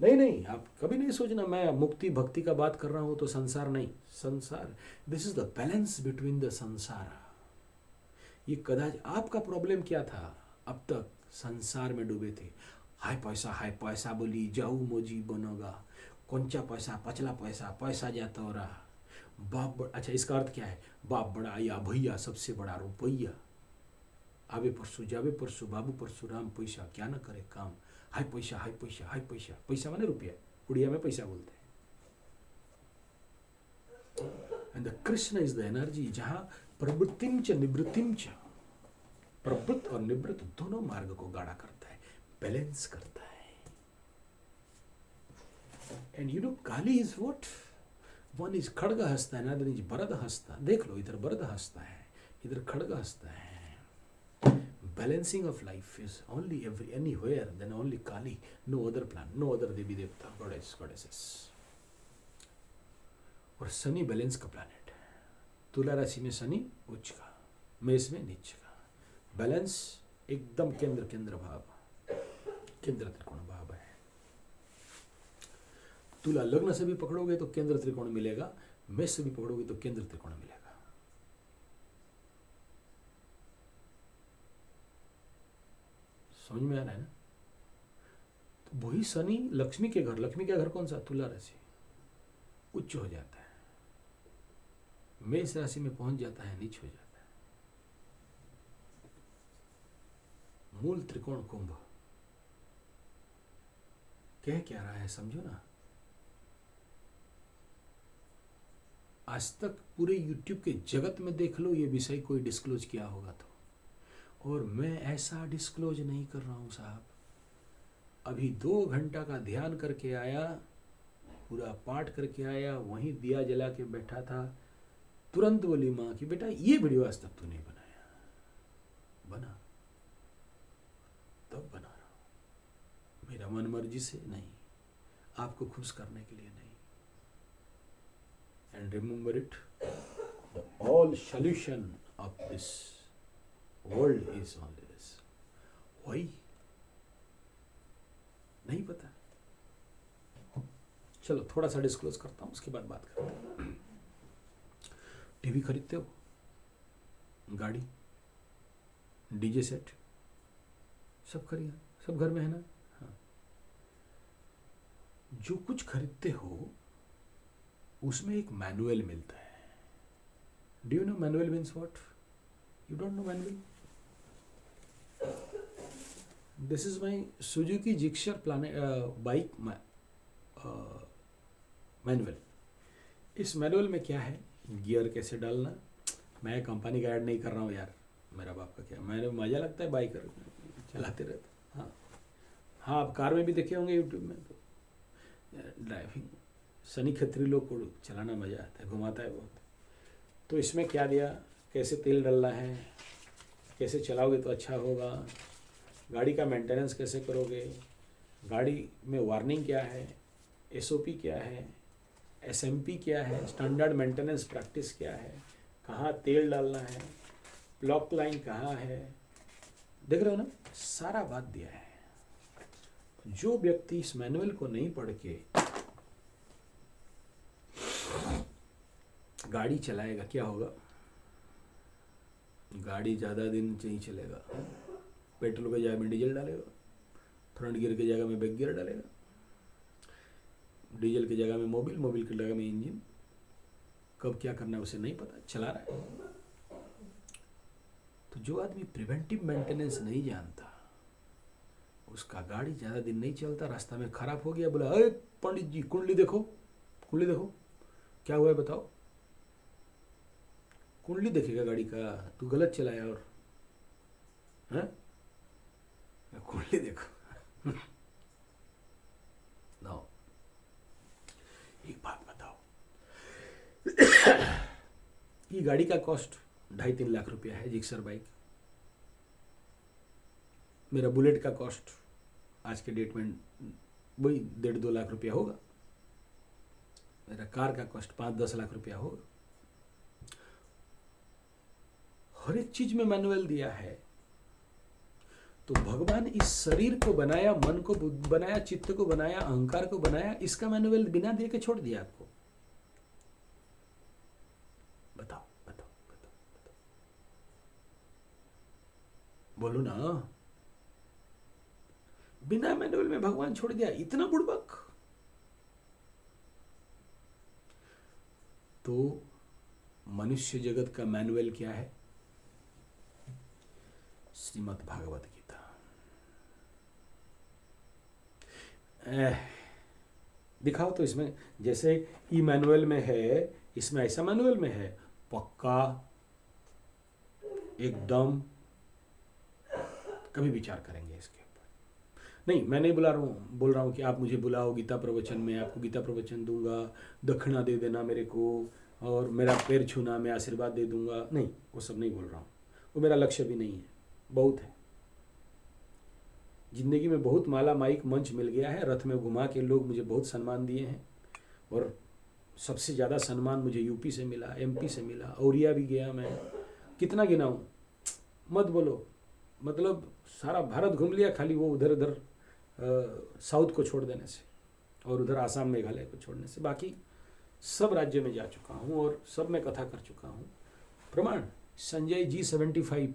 नहीं, आप कभी नहीं सोचना मैं मुक्ति भक्ति का बात कर रहा हूं तो संसार नहीं, संसार, this is the balance between the संसार। ये कदाच आपका प्रॉब्लम क्या था, अब तक संसार में डूबे थे, हाय पैसा बोली जाऊ मोजी बनोगा, कोंचा पैसा पचला पैसा पैसा जाता हो रहा बाप बड़ा। अच्छा, इसका अर्थ क्या है? बाप बड़ा या भैया सबसे बड़ा रुपया, आवे परसों जावे परसों बाबू परशुराम, पैसा क्या न करे काम, हाय पैसा हाय पैसा हाय पैसा। पैसा माने रुपया, उड़िया में पैसा बोलते हैं। And the Krishna is the energy जहां प्रवृत्तिम च निवृत्तिम च, प्रवृत्त और निवृत्त दोनों मार्ग को गाढ़ा करता है, बैलेंस करता है। And you know Kali is what? One is खड़ग हंसता है, अनदर इज बरद हंसता। देख लो, इधर बरद हंसता है, इधर खड़ग हंसता है। Balancing of life is only anywhere than only Kali, no other plan, no other देवी देवता, goddesses। और शनि बैलेंस का प्लैनेट है। तुला राशि में शनि उच्च का, मेष में नीच का। बैलेंस एकदम केंद्र भाव, केंद्र त्रिकोण भाव है। तुला लग्न से भी पकड़ोगे तो केंद्र त्रिकोण मिलेगा, मेष से भी पकड़ोगे तो केंद्र त्रिकोण मिलेगा। समझ में आ रहा है ना? तो वही शनि लक्ष्मी के घर, लक्ष्मी का घर कौन सा? तुला राशि, उच्च हो जाता है। मेष राशि में पहुंच जाता है, नीच हो जाता है। मूल त्रिकोण कुंभ कह क्या रहा है समझो ना। आज तक पूरे YouTube के जगत में देख लो, ये विषय कोई डिस्क्लोज किया होगा तो, और मैं ऐसा डिस्क्लोज नहीं कर रहा हूं साहब। अभी 2 घंटा का ध्यान करके आया, पूरा पाठ करके आया, वहीं दिया जला के बैठा था, तुरंत बोली माँ कि बेटा ये वीडियो आज तक तू नहीं बनाया। बना, तब बना रहा हूं, मेरा मन मर्जी से नहीं, आपको खुश करने के लिए नहीं। And remember it, the all solution of this world is only this. वही नहीं पता? चलो थोड़ा सा डिस्क्लोज करता हूं, उसके बाद बात करते हैं। टीवी खरीदते हो, गाड़ी, डीजे सेट, सब खरीदा, सब घर में है ना? हाँ। जो कुछ खरीदते हो उसमें एक मैनुअल मिलता है। Do you know manual means what? You don't no manual? This is my Suzuki Gixxer bike manual. इस मैनुअल में क्या है? गियर कैसे डालना। मैं कंपनी का ऐड नहीं कर रहा हूँ यार, मेरा बाप का क्या, मैंने मज़ा लगता है बाइक चलाते रहते। हाँ हाँ, आप कार में भी देखे होंगे यूट्यूब में, तो ड्राइविंग सनी खत्री लोग को चलाना मज़ा आता है, घुमाता है बहुत। तो इसमें क्या दिया, कैसे तेल डालना है, कैसे चलाओगे तो अच्छा होगा, गाड़ी का मेंटेनेंस कैसे करोगे, गाड़ी में वार्निंग क्या है, एसओपी क्या है, एसएमपी क्या है, स्टैंडर्ड मेंटेनेंस प्रैक्टिस क्या है, कहाँ तेल डालना है, ब्लॉक लाइन कहाँ है, देख रहे हो ना, सारा बात दिया है। जो व्यक्ति इस मैनुअल को नहीं पढ़ के गाड़ी चलाएगा क्या होगा? गाड़ी ज़्यादा दिन नहीं चलेगा। पेट्रोल की जगह में डीजल डालेगा, फ्रंट गियर की जगह में बैक गियर डालेगा, डीजल की जगह में मोबिल, मोबिल की जगह में इंजन। कब क्या करना है उसे नहीं पता, चला रहा है। तो जो आदमी प्रिवेंटिव मेंटेनेंस नहीं जानता, उसका गाड़ी ज़्यादा दिन नहीं चलता, रास्ता में खराब हो गया, बोला अरे पंडित जी कुंडली देखो, कुंडली देखो क्या हुआ है बताओ। कुंडली देखेगा गाड़ी का, तू गलत चलाया और हैं? कुंडली देखो। नो, एक बात बताओ, ये गाड़ी का कॉस्ट 2.5-3 लाख रुपया है, जिक्सर बाइक। मेरा बुलेट का कॉस्ट आज के डेट में वही 1.5-2 लाख रुपया होगा। मेरा कार का कॉस्ट 5-10 लाख रुपया होगा। हर एक चीज में मैनुअल दिया है। तो भगवान इस शरीर को बनाया, मन को बनाया, चित्त को बनाया, अहंकार को बनाया, इसका मैनुअल बिना दे के छोड़ दिया आपको। बताओ बताओ बताओ बताओ, बोलो ना। बिना मैनुअल में भगवान छोड़ दिया, इतना बुड़बक। तो मनुष्य जगत का मैनुअल क्या है? श्रीमद् भागवत गीता। दिखाओ तो इसमें, जैसे ई मैनुअल में है, इसमें ऐसा मैनुअल में है पक्का एकदम। कभी विचार करेंगे इसके ऊपर। नहीं, मैं नहीं बोल रहा हूँ कि आप मुझे बुलाओ गीता प्रवचन में, आपको गीता प्रवचन दूंगा, दक्षिणा दे देना मेरे को और मेरा पैर छूना, मैं आशीर्वाद दे दूंगा। नहीं, वो सब नहीं बोल रहा हूँ, वो मेरा लक्ष्य भी नहीं है। बहुत है, जिंदगी में बहुत माला माइक मंच मिल गया है, रथ में घुमा के लोग मुझे बहुत सम्मान दिए हैं, और सबसे ज़्यादा सम्मान मुझे यूपी से मिला, एमपी से मिला, औरिया भी गया मैं। कितना गिनाऊं, मत बोलो। मतलब सारा भारत घूम लिया, खाली वो उधर उधर साउथ को छोड़ देने से और उधर आसाम मेघालय को छोड़ने से, बाकी सब राज्य में जा चुका हूँ और सब में कथा कर चुका हूँ। प्रमाण संजय G75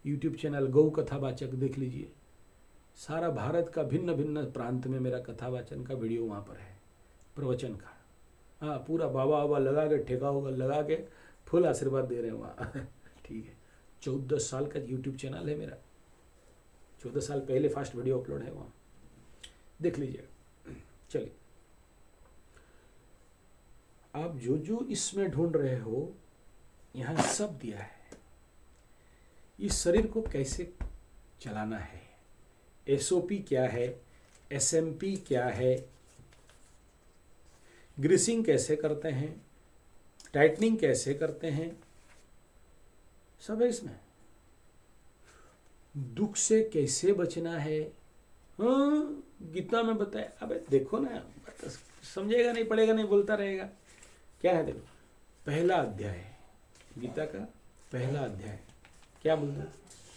यूट्यूब चैनल, गौ कथावाचक देख लीजिए। सारा भारत का भिन्न भिन्न प्रांत में मेरा कथावाचन का वीडियो वहाँ पर है, प्रवचन का। हाँ, पूरा बाबा बाबा लगा के, ठेका होगा लगा के, फुल आशीर्वाद दे रहे हैं वहाँ। ठीक है, 14 साल का यूट्यूब चैनल है मेरा, 14 साल पहले फास्ट वीडियो अपलोड है वहाँ, देख लीजिएगा। चलिए, आप जो जो इसमें ढूंढ रहे हो यहाँ सब दिया है। इस शरीर को कैसे चलाना है, SOP क्या है, SMP क्या है, ग्रीसिंग कैसे करते हैं, टाइटनिंग कैसे करते हैं, सब है इसमें। दुख से कैसे बचना है, हाँ गीता में बताया। अबे देखो ना, समझेगा नहीं, पढ़ेगा नहीं, बोलता रहेगा। क्या है, देखो पहला अध्याय गीता का, पहला अध्याय क्या बोलता है?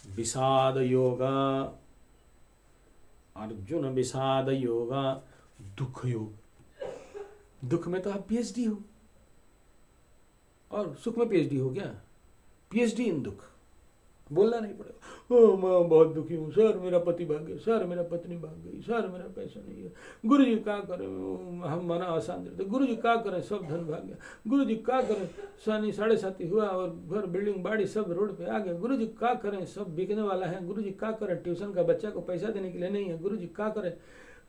विषाद योगा, अर्जुन विषाद योगा, दुख योग। दुख में तो आप PhD हो, और सुख में PhD हो क्या? PhD इन दुख। बोलना नहीं पड़ेगा, ओ मैं बहुत दुखी हूँ सर, मेरा पति भाग गया सर, मेरा पत्नी भाग गई सर, मेरा पैसा नहीं है, गुरु जी क्या करें, हम मना आसान रहते, गुरु जी क्या करें, सब धन भाग गया, गुरु जी क्या करें, सानी 7.5 हुआ और घर बिल्डिंग बाड़ी सब रोड पे आ गया, गुरु जी क्या करें, सब बिकने वाला है, गुरु जी क्या करें, ट्यूशन का बच्चा को पैसा देने के लिए नहीं है, गुरु जी क्या करें,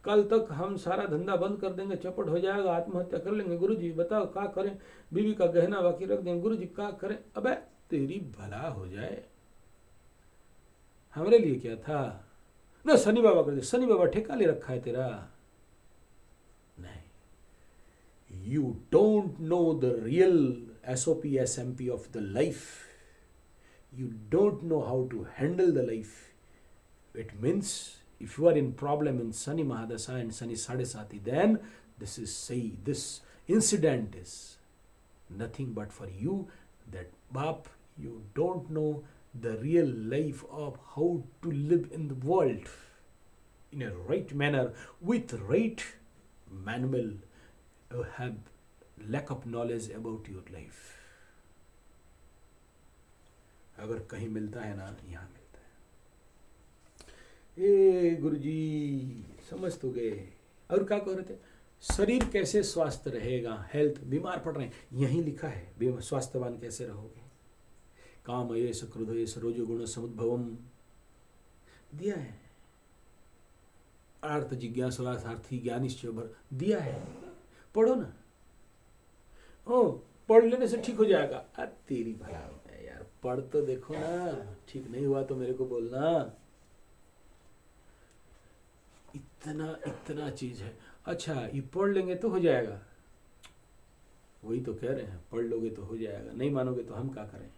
कल तक हम सारा धंधा बंद कर देंगे, चौपट हो जाएगा, आत्महत्या कर लेंगे, गुरु जी बताओ क्या करें, बीवी का गहना बाकी रख देंगे, गुरु जी क्या करें। अबे तेरी भला हो जाए, हमारे लिए क्या था ना, शनि बाबा कर दे, शनि बाबा ठेका ले रखा है तेरा। नहीं, you don't know the real SOP SMP of the life, you don't know how to handle the life. It means if you are in problem in Shani Mahadasha and Shani Sadesati, then this is say, this incident is nothing but for you, that Bap, you don't know the real life of how to live in the world in a right manner with right manual. You have lack of knowledge about your life. अगर कहीं मिलता है ना, यहाँ मिलता है। ए गुरुजी समझ तो गए। और क्या कह रहे थे, शरीर कैसे स्वस्थ रहेगा, हेल्थ, बीमार पड़ रहे हैं, यहीं लिखा है स्वास्थ्यवान कैसे रहोगे। काम एष क्रोध एष रजोगुण समुद्भवम दिया है, अर्थ जिज्ञासार्थी ज्ञानिश्चय भर दिया है, पढ़ो ना। ओ पढ़ लेने से ठीक हो जाएगा, तेरी भला यार, पढ़ तो देखो ना, ठीक नहीं हुआ तो मेरे को बोलना। इतना चीज है। अच्छा ये पढ़ लेंगे तो हो जाएगा, वही तो कह रहे हैं, पढ़ लोगे तो हो जाएगा, नहीं मानोगे तो हम क्या करें,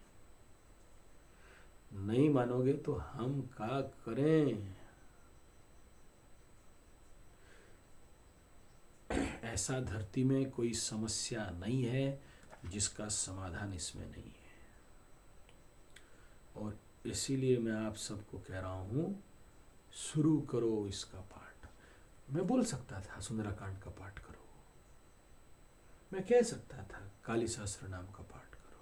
नहीं मानोगे तो हम क्या करें। ऐसा धरती में कोई समस्या नहीं है जिसका समाधान इसमें नहीं है। और इसीलिए मैं आप सबको कह रहा हूं, शुरू करो इसका पाठ। मैं बोल सकता था सुंदराकांड का पाठ करो, मैं कह सकता था काली सहस्त्र नाम का पाठ करो,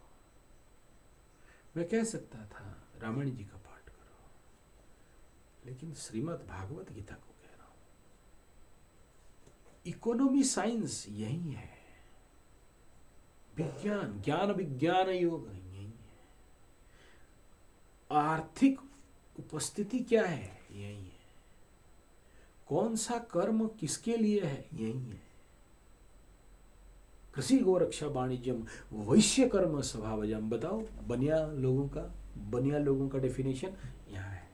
मैं कह सकता था रामायण जी का पाठ करो, लेकिन श्रीमद् भागवत गीता को कह रहा हूं। इकोनॉमी साइंस यही है, विज्ञान, ज्ञान विज्ञान योग यही है। आर्थिक उपस्थिति क्या है? यही है। कौन सा कर्म किसके लिए है? यही है। कृषि गोरक्षा वाणिज्यम वैश्य कर्म स्वभावजम। बताओ बनिया लोगों का डेफिनेशन यहाँ है।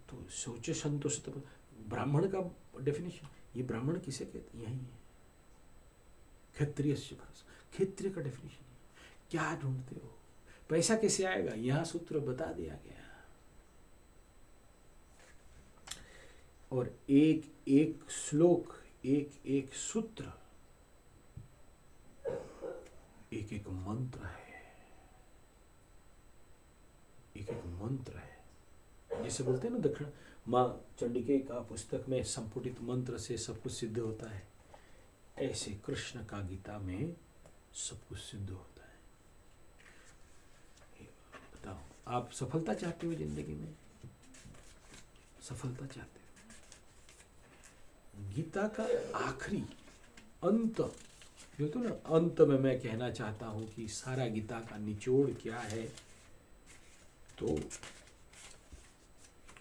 तो सोचे संतोष। तो ब्राह्मण का डेफिनेशन, ये ब्राह्मण किसे कहते हैं? यही है। क्षत्रिय का डेफिनेशन क्या ढूंढते हो? पैसा कैसे आएगा? यहां सूत्र बता दिया गया। और एक एक श्लोक, एक एक सूत्र, एक एक मंत्र है, एक एक मंत्र है। जैसे बोलते हैं ना दक्षिण माँ चंडिके का पुस्तक में संपुटित मंत्र से सब कुछ सिद्ध होता है, ऐसे कृष्ण का गीता में सब कुछ सिद्ध होता है। बताओ, आप सफलता चाहते हो जिंदगी में? सफलता चाहते हो? गीता का आखिरी अंत जो तो ना, अंत में मैं कहना चाहता हूं कि सारा गीता का निचोड़ क्या है, तो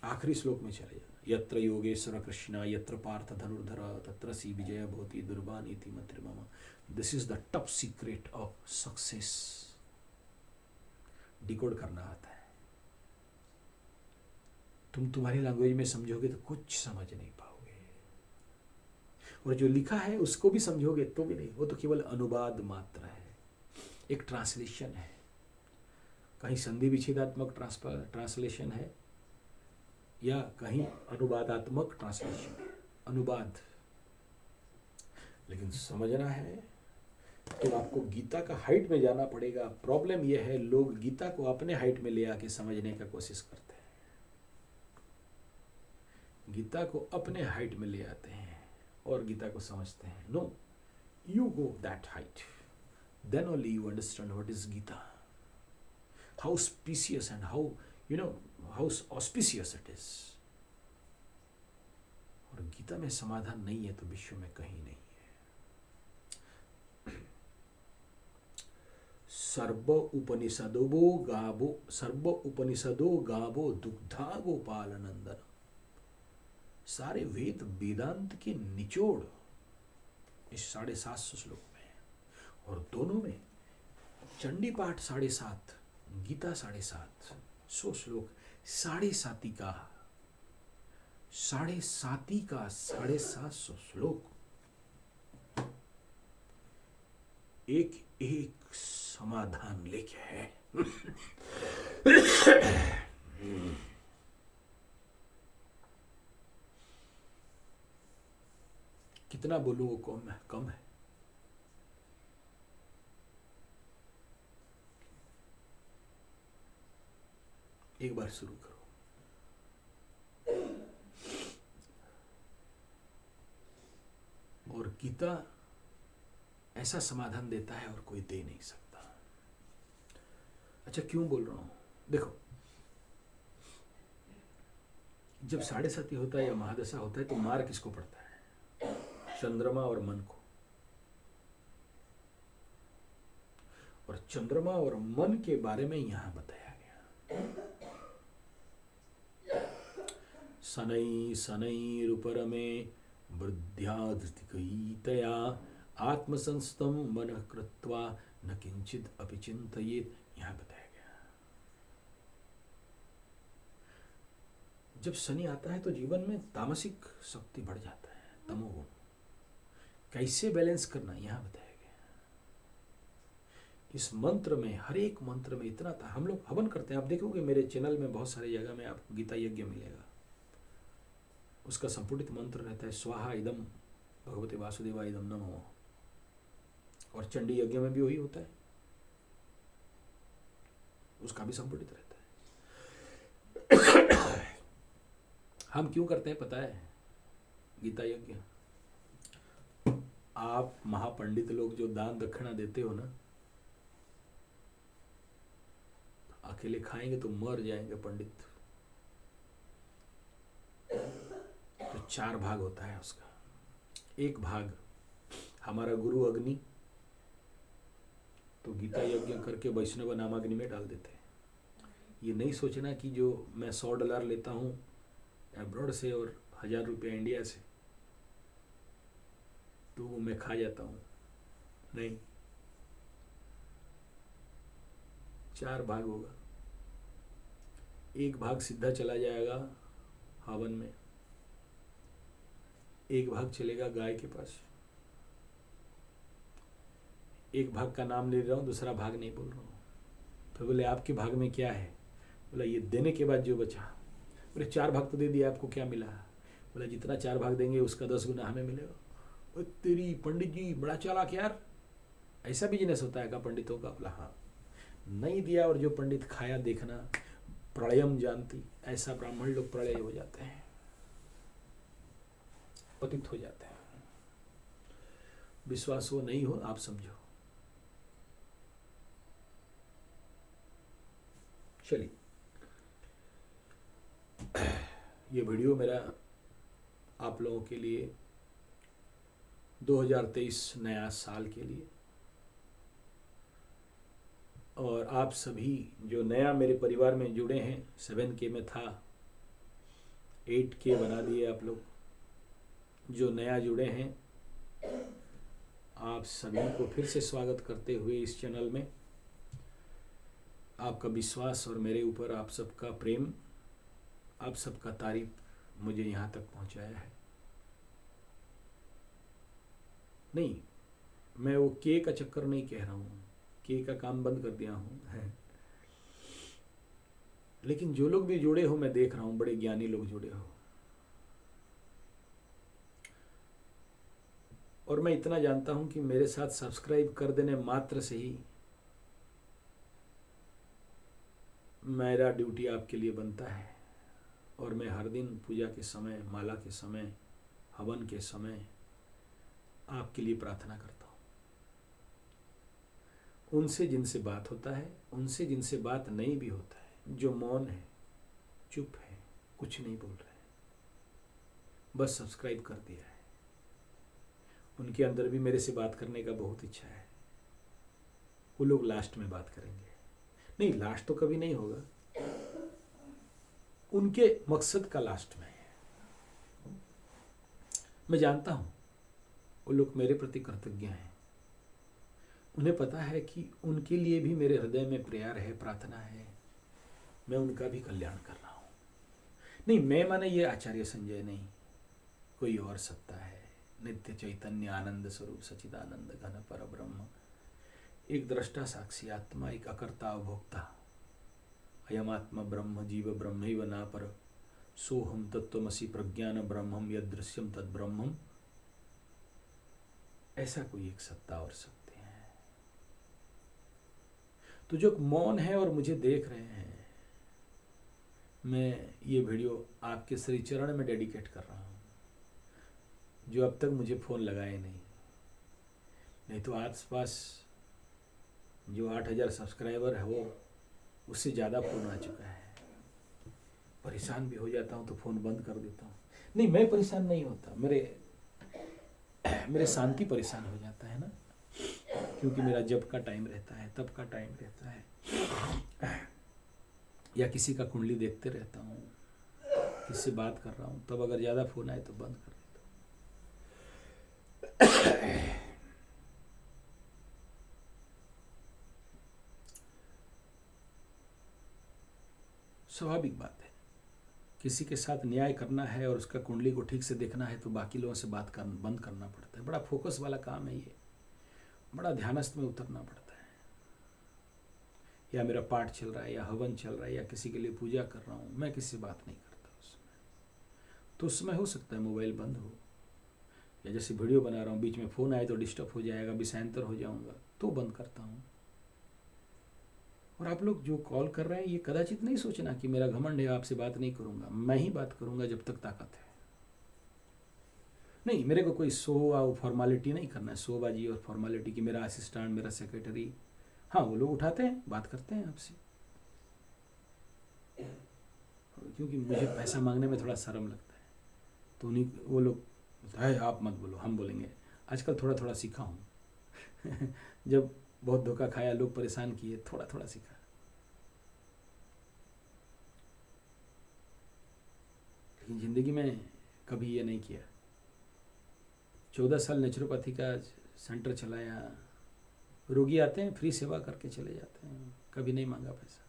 आखिरी श्लोक में चले जाना। यत्र योगेश्वर कृष्ण यत्र पार्थ धनुर्धर तत्र सी विजय भवति दुर्बान इति मतिर्मम। This is the top secret of success. Decode करना आता है। तुम तुम्हारी लैंग्वेज में समझोगे तो कुछ समझ नहीं पाओगे, और जो लिखा है उसको भी समझोगे तो भी नहीं। वो तो केवल अनुवाद मात्र है, एक ट्रांसलेशन है। कहीं संधि विच्छेदात्मक ट्रांसलेशन है, या कहीं अनुवादात्मक ट्रांसलेशन है, अनुवाद। लेकिन समझना है तो आपको गीता का हाइट में जाना पड़ेगा। प्रॉब्लम यह है, लोग गीता को अपने हाइट में ले आके समझने का कोशिश करते हैं। गीता को अपने हाइट में ले आते हैं और गीता को समझते हैं। No, you go that height, then only you understand what is Gita, how specious and how how auspicious it is. और गीता में समाधान नहीं है तो विश्व में कहीं नहीं है। सर्व उपनिषदो गावो दुग्धा गोपाल नंदन। सारे वेद वेदांत के निचोड़ इस 750 श्लोक में है। और दोनों में चंडी पाठ 7.5, गीता 7.5, 100 श्लोक, 7.5 का 750 श्लोक, एक एक समाधान लेके है। कितना बोलूं वो कम है। एक बार शुरू करो। और गीता ऐसा समाधान देता है और कोई दे नहीं सकता। अच्छा, क्यों बोल रहा हूं? देखो, जब 7.5 होता है या महादशा होता है तो मार किसको पड़ता है? चंद्रमा और मन को। और चंद्रमा और मन के बारे में यहां बताया गया। शनै शनैरुपर में वृद्ध्याधिकैतया आत्मसंस्थम मनः कृत्वा न किंचित अपि चिन्तयेत्। यहां बताया गया, जब शनि आता है तो जीवन में तामसिक शक्ति बढ़ जाता है, तमोगुण। कैसे बैलेंस करना यहां बताया गया। इस मंत्र में, हर एक मंत्र में इतना था। हम लोग हवन करते हैं, आप देखोगे मेरे चैनल में बहुत सारी जगह में आपको गीता यज्ञ मिलेगा। उसका संपुटित मंत्र रहता है स्वाहा इदम भगवते वासुदेवा इदम नमो। और चंडी यज्ञ में भी वही होता है, उसका भी संपुटित रहता है। हम क्यों करते हैं पता है? गीता यज्ञ, आप महापंडित लोग जो दान दक्षिणा देते हो ना, अकेले खाएंगे तो मर जाएंगे पंडित। तो 4 भाग होता है उसका। एक भाग हमारा गुरु अग्नि तो गीता यज्ञ करके वैष्णव नामाग्नि में डाल देते हैं। ये नहीं सोचना कि जो मैं $100 लेता हूँ एब्रॉड से और 1000 रुपया इंडिया से तो वो मैं खा जाता हूँ, नहीं। 4 भाग होगा, एक भाग सीधा चला जाएगा हवन में, एक भाग चलेगा गाय के पास, एक भाग का नाम ले रहा हूँ, दूसरा भाग नहीं बोल रहा हूँ। फिर बोले आपके भाग में क्या है? बोला ये देने के बाद जो बचा। बोले 4 भाग तो दे दिया, आपको क्या मिला? बोला जितना 4 भाग देंगे उसका 10 गुना हमें मिलेगा। ओ तेरी पंडित जी बड़ा चालाक यार, ऐसा बिजनेस होता है क्या पंडितों का? बोला हाँ। नहीं दिया और जो पंडित खाया देखना, प्रलयम जानती, ऐसा ब्राह्मण लोग प्रलय हो जाते हैं, पतित हो जाते हैं। विश्वास हो नहीं हो आप समझो। चलिए, ये वीडियो मेरा आप लोगों के लिए 2023 नया साल के लिए, और आप सभी जो नया मेरे परिवार में जुड़े हैं, 7K में था 8K बना दिए आप लोग, जो नया जुड़े हैं आप सभी को फिर से स्वागत करते हुए इस चैनल में। आपका विश्वास और मेरे ऊपर आप सबका प्रेम, आप सबका तारीफ मुझे यहाँ तक पहुँचाया है। नहीं, मैं वो के का चक्कर नहीं कह रहा हूँ, के का काम बंद कर दिया हूँ लेकिन जो लोग भी जुड़े हो, मैं देख रहा हूँ बड़े ज्ञानी लोग जुड़े हो। और मैं इतना जानता हूँ कि मेरे साथ सब्सक्राइब कर देने मात्र से ही मेरा ड्यूटी आपके लिए बनता है। और मैं हर दिन पूजा के समय, माला के समय, हवन के समय आपके लिए प्रार्थना करता हूँ। उनसे जिनसे बात होता है, उनसे जिनसे बात नहीं भी होता है, जो मौन है, चुप है, कुछ नहीं बोल रहे हैं, बस सब्सक्राइब कर दिया है, उनके अंदर भी मेरे से बात करने का बहुत इच्छा है। वो लोग लास्ट में बात करेंगे। नहीं, लास्ट तो कभी नहीं होगा, उनके मकसद का लास्ट में है। मैं जानता हूं वो लोग मेरे प्रति कृतज्ञ हैं। उन्हें पता है कि उनके लिए भी मेरे हृदय में प्यार है, प्रार्थना है, मैं उनका भी कल्याण कर रहा हूं। नहीं, मैं माने ये आचार्य संजय नहीं, कोई और सत्ता है, नित्य चैतन्य आनंद स्वरूप सचिदानंद घन पर ब्रह्म, एक दृष्टा साक्षी आत्मा, एक अकर्ता अभोक्ता, अयमात्मा ब्रह्म जीव ब्रह्मैव ना पर, सोहम तत्त्वमसि प्रज्ञान ब्रह्मम यदृश्यम तद ब्रह्मम। ऐसा कोई एक सत्ता और शक्ति है। तो जो मौन है और मुझे देख रहे हैं, मैं ये वीडियो आपके श्री चरण में डेडिकेट कर रहा हूँ, जो अब तक मुझे फ़ोन लगाए नहीं तो आसपास जो 8000 सब्सक्राइबर है वो उससे ज़्यादा फ़ोन आ चुका है। परेशान भी हो जाता हूँ तो फ़ोन बंद कर देता हूँ। नहीं, मैं परेशान नहीं होता, मेरे शांति परेशान हो जाता है ना, क्योंकि मेरा जब का टाइम रहता है, तब का टाइम रहता है, या किसी का कुंडली देखते रहता हूँ, किससे बात कर रहा हूँ, तब अगर ज़्यादा फ़ोन आए तो बंद कर देता हूँ। स्वाभाविक बात है, किसी के साथ न्याय करना है और उसका कुंडली को ठीक से देखना है तो बाकी लोगों से बात बंद करना पड़ता है। बड़ा फोकस वाला काम है ये, बड़ा ध्यानस्थ में उतरना पड़ता है। या मेरा पाठ चल रहा है, या हवन चल रहा है, या किसी के लिए पूजा कर रहा हूँ, मैं किसी से बात नहीं करता उसमें। तो उसमें हो सकता है मोबाइल बंद हो, या जैसे वीडियो बना रहा हूँ बीच में फ़ोन आए तो डिस्टर्ब हो जाएगा, विषयांतर हो जाऊँगा, तो बंद करता हूँ। और आप लोग जो कॉल कर रहे हैं, ये कदाचित नहीं सोचना कि मेरा घमंड है, आपसे बात नहीं करूँगा। मैं ही बात करूँगा जब तक ताकत है। नहीं, मेरे को कोई शो और फॉर्मेलिटी नहीं करना है, शोबाजी और फॉर्मेलिटी की मेरा असिस्टेंट, मेरा सेक्रेटरी, हाँ वो लोग उठाते हैं, बात करते हैं आपसे, क्योंकि मुझे पैसा मांगने में थोड़ा शर्म लगता है, तो उन्हीं वो लोग है आप मत बोलो, हम बोलेंगे। आजकल थोड़ा थोड़ा सीखा हूँ जब बहुत धोखा खाया, लोग परेशान किए, थोड़ा थोड़ा सीखा। लेकिन ज़िंदगी में कभी ये नहीं किया। 14 साल नेचुरोपैथी का सेंटर चलाया, रोगी आते हैं फ्री सेवा करके चले जाते हैं, कभी नहीं मांगा पैसा,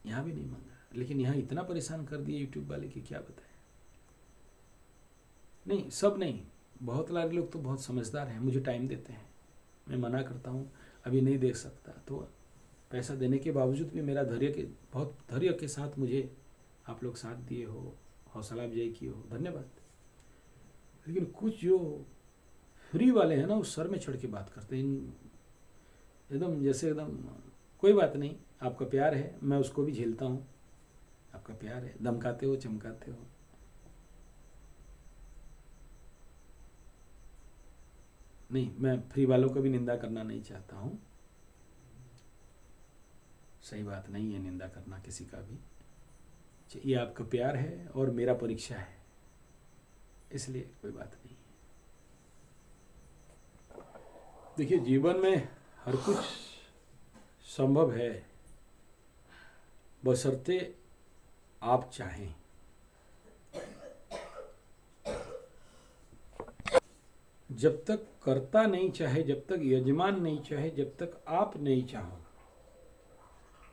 यहाँ भी नहीं मांगा। लेकिन यहाँ इतना परेशान कर दिए यूट्यूब वाले कि क्या बताएं। नहीं, सब नहीं, बहुत सारे लोग तो बहुत समझदार हैं, मुझे टाइम देते हैं। मैं मना करता हूँ अभी नहीं देख सकता, तो पैसा देने के बावजूद भी मेरा बहुत धैर्य के साथ मुझे आप लोग साथ दिए हो, हौसला अफजाई किए हो, धन्यवाद। लेकिन कुछ जो फ्री वाले हैं ना, वो सर में चढ़ के बात करते हैं एकदम, जैसे एकदम कोई बात नहीं, आपका प्यार है, मैं उसको भी झेलता हूँ, आपका प्यार है, धमकाते हो, चमकाते हो। नहीं, मैं फ्री वालों को भी निंदा करना नहीं चाहता हूँ, सही बात नहीं है निंदा करना किसी का भी। ये आपका प्यार है और मेरा परीक्षा है, इसलिए कोई बात नहीं। देखिए, जीवन में हर कुछ संभव है, बशर्ते आप चाहें। जब तक कर्ता नहीं चाहे, जब तक यजमान नहीं चाहे, जब तक आप नहीं चाहो,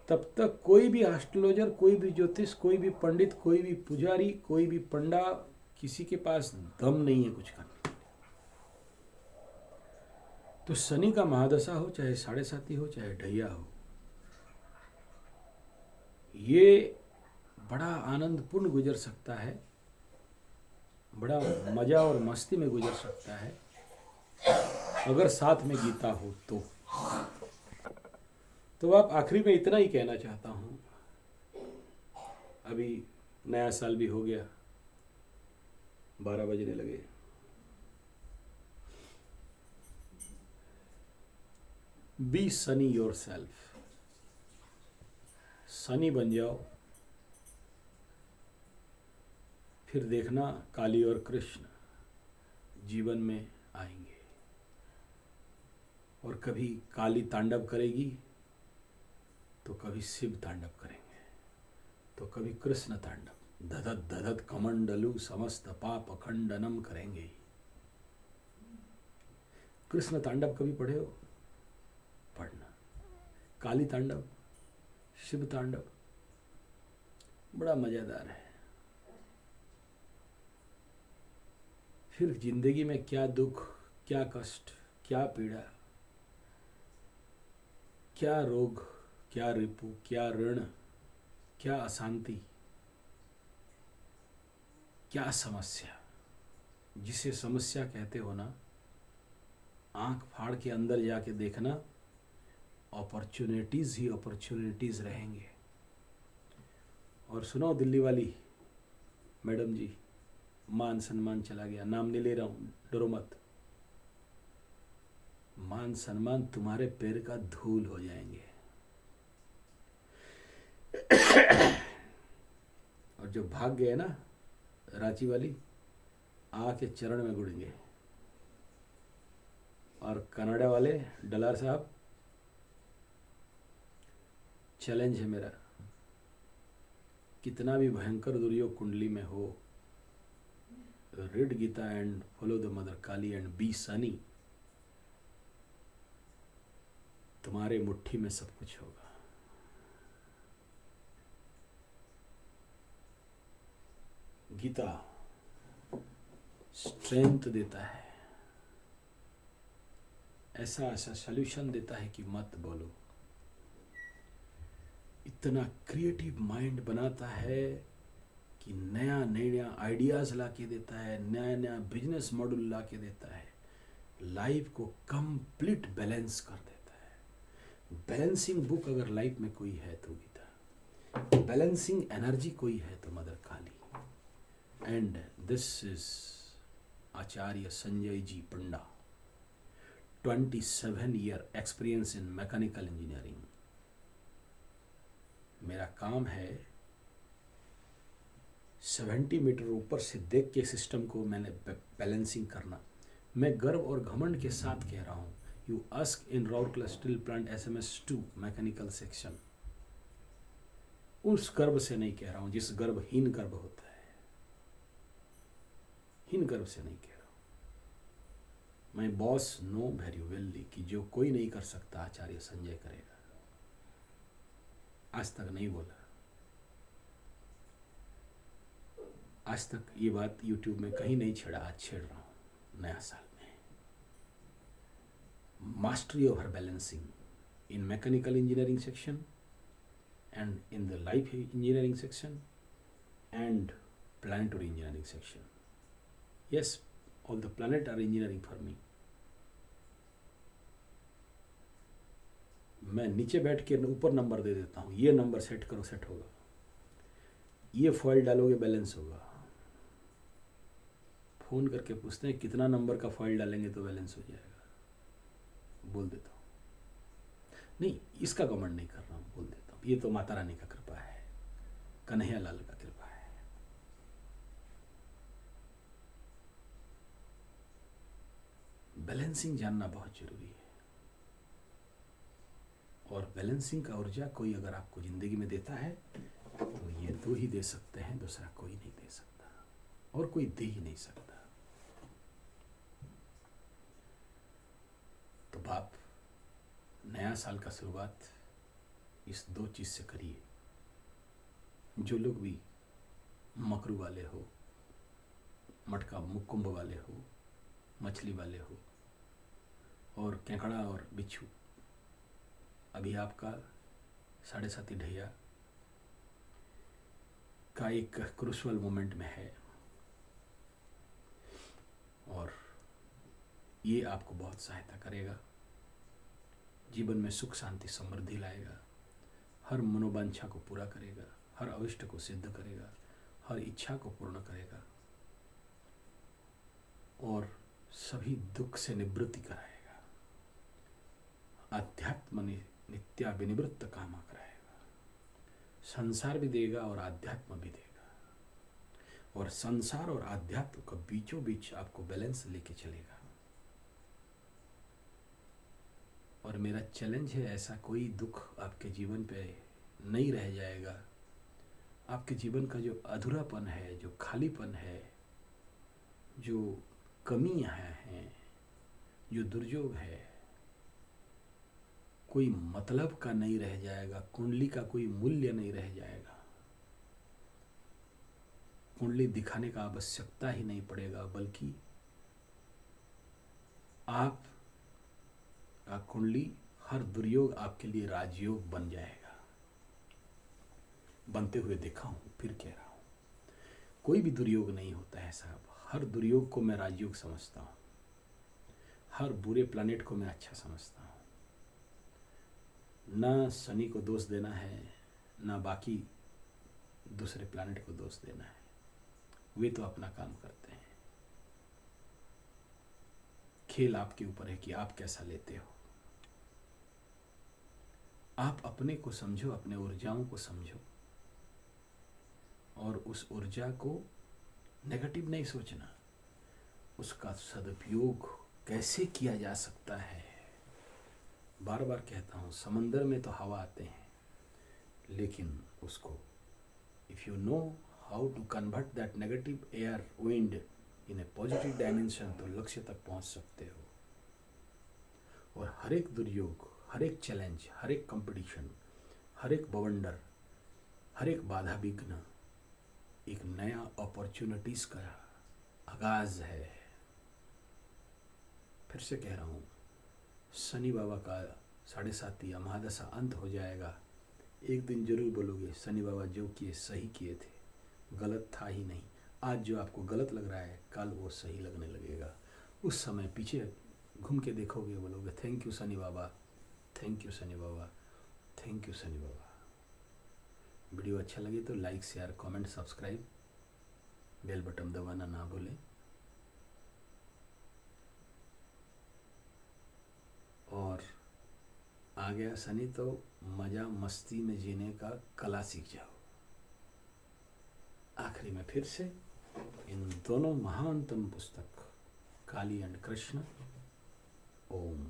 तब तक कोई भी एस्ट्रोलॉजर, कोई भी ज्योतिष, कोई भी पंडित, कोई भी पुजारी, कोई भी पंडा, किसी के पास दम नहीं है कुछ करने। तो शनि का महादशा हो, चाहे 7.5 हो, चाहे ढैया हो, ये बड़ा आनंदपूर्ण गुजर सकता है, बड़ा मजा और मस्ती में गुजर सकता है, अगर साथ में गीता हो तो आप आखिरी में इतना ही कहना चाहता हूँ। अभी नया साल भी हो गया, 12 बजने लगे। Be sunny yourself, sunny बन जाओ, फिर देखना काली और कृष्ण जीवन में आएंगे। और कभी काली तांडव करेगी तो कभी शिव तांडव करेंगे, तो कभी कृष्ण तांडव धधत धधत कमंडलु समस्त पाप खंडनम करेंगे। कृष्ण तांडव कभी पढ़े हो? पढ़ना। काली तांडव, शिव तांडव बड़ा मजेदार है। फिर जिंदगी में क्या दुख, क्या कष्ट, क्या पीड़ा, क्या रोग, क्या रिपु, क्या ऋण, क्या अशांति, क्या समस्या, जिसे समस्या कहते हो ना, आंख फाड़ के अंदर जाके देखना, अपॉर्चुनिटीज ही अपॉर्चुनिटीज रहेंगे। और सुनो दिल्ली वाली मैडम जी, मान सम्मान चला गया, नाम नहीं ले रहा हूं, डरो मत। मान सम्मान तुम्हारे पैर का धूल हो जाएंगे। और जो भाग गए ना रांची वाली, आके चरण में गुड़ेंगे। और कनाडा वाले डलार साहब, चैलेंज है मेरा, कितना भी भयंकर दुर्योग कुंडली में हो, read Gita and follow the mother Kali and be sunny, तुम्हारे मुट्ठी में सब कुछ होगा। गीता स्ट्रेंथ देता है, ऐसा ऐसा सॉल्यूशन देता है कि मत बोलो। इतना क्रिएटिव माइंड बनाता है कि नया नया आइडियाज ला के देता है, नया नया बिजनेस मॉडल ला के देता है, लाइफ को कंप्लीट बैलेंस कर देता है। बैलेंसिंग बुक अगर लाइफ में कोई है तो गीता, बैलेंसिंग एनर्जी कोई है तो mother Kali. And this is Acharya Sanjay ji Panda, 27 year experience in mechanical engineering. मेरा काम है 70 मीटर ऊपर से देख के सिस्टम को मैंने बैलेंसिंग करना। मैं गर्व और घमंड के साथ कह रहा हूँ, you ask in Rourkela steel plant SMS2 mechanical section. उस गर्व से नहीं कह रहा हूँ जिस गर्वहीन गर्व होता है, हीन गर्व से नहीं कह रहा हूँ। मैं बॉस नो वेरी वेली कि जो कोई नहीं कर सकता आचार्य संजय करेगा। आज तक नहीं बोला, आज तक ये बात YouTube में कहीं नहीं छेड़ा, आज छेड़ रहा हूँ नया साल में। Mastery over balancing in mechanical engineering section and in the life engineering section and planetary engineering section. Yes, all the planet are engineering for me. मैं नीचे बैठ के ऊपर नंबर दे देता हूँ, ये नंबर सेट करो, सेट होगा, ये फॉइल डालोगे बैलेंस होगा। फ़ोन करके पूछते हैं कितना नंबर का फॉइल डालेंगे तो बैलेंस हो जाएगा, बोल देता हूँ। नहीं, इसका कमेंट नहीं कर रहा हूँ, बोल देता हूँ। ये तो माता रानी का कृपा है, कन्हैया लाल का कृपा है। बैलेंसिंग जानना बहुत जरूरी है, और बैलेंसिंग का ऊर्जा कोई अगर आपको जिंदगी में देता है तो ये दो ही दे सकते हैं, दूसरा कोई नहीं दे सकता, और कोई दे ही नहीं सकता। तो बाप, नया साल का शुरुआत इस दो चीज से करिए। जो लोग भी मकरू वाले हो, मटका मुकुंभ वाले हो, मछली वाले हो, और केकड़ा और बिच्छू, अभी आपका 7.5 ढैया का एक क्रूशल मोमेंट में है, और ये आपको बहुत सहायता करेगा, जीवन में सुख शांति समृद्धि लाएगा, हर मनोवांछा को पूरा करेगा, हर अविष्ट को सिद्ध करेगा, हर इच्छा को पूर्ण करेगा, और सभी दुख से निवृत्ति कराएगा, अध्यात्म नित्या विनिवृत्त कामा कराएगा, संसार भी देगा और आध्यात्म भी देगा, और संसार और आध्यात्म का बीचों बीच आपको बैलेंस लेके चलेगा। और मेरा चैलेंज है, ऐसा कोई दुख आपके जीवन पे नहीं रह जाएगा। आपके जीवन का जो अधूरापन है, जो खालीपन है, जो कमियां हैं, जो दुर्योग है, कोई मतलब का नहीं रह जाएगा, कुंडली का कोई मूल्य नहीं रह जाएगा, कुंडली दिखाने का आवश्यकता ही नहीं पड़ेगा, बल्कि आप का कुंडली हर दुर्योग आपके लिए राजयोग बन जाएगा। बनते हुए देखा हूं, फिर कह रहा हूं, कोई भी दुर्योग नहीं होता है साहब, हर दुर्योग को मैं राजयोग समझता हूं, हर बुरे प्लैनेट को मैं अच्छा समझता हूं। ना शनि को दोष देना है, ना बाकी दूसरे प्लैनेट को दोष देना है, वे तो अपना काम करते हैं। खेल आपके ऊपर है कि आप कैसा लेते हो। आप अपने को समझो, अपने ऊर्जाओं को समझो, और उस ऊर्जा को नेगेटिव नहीं सोचना, उसका सदुपयोग कैसे किया जा सकता है। बार बार कहता हूँ, समंदर में तो हवा आते हैं, लेकिन उसको if you know how to convert that negative air wind in a positive dimension, तो लक्ष्य तक पहुँच सकते हो। और हर एक दुर्योग, हर एक चैलेंज, हर एक कंपटीशन, हर एक बवंडर, हर एक बाधा विघ्न एक नया अपॉर्चुनिटीज का आगाज है। फिर से कह रहा हूँ, शनि बाबा का 7.5 महादशा अंत हो जाएगा। एक दिन जरूर बोलोगे, शनि बाबा जो किए सही किए थे, गलत था ही नहीं। आज जो आपको गलत लग रहा है, कल वो सही लगने लगेगा। उस समय पीछे घूम के देखोगे, बोलोगे thank you Shani Baba, thank you Shani Baba, thank you Shani Baba. Video अच्छा लगे तो like, share, comment, subscribe, bell button दबाना ना भूलें। और आ गया शनि तो मज़ा मस्ती में जीने का कला सीख जाओ। आखिरी में फिर से इन दोनों महानतम पुस्तक काली एंड कृष्ण, ओम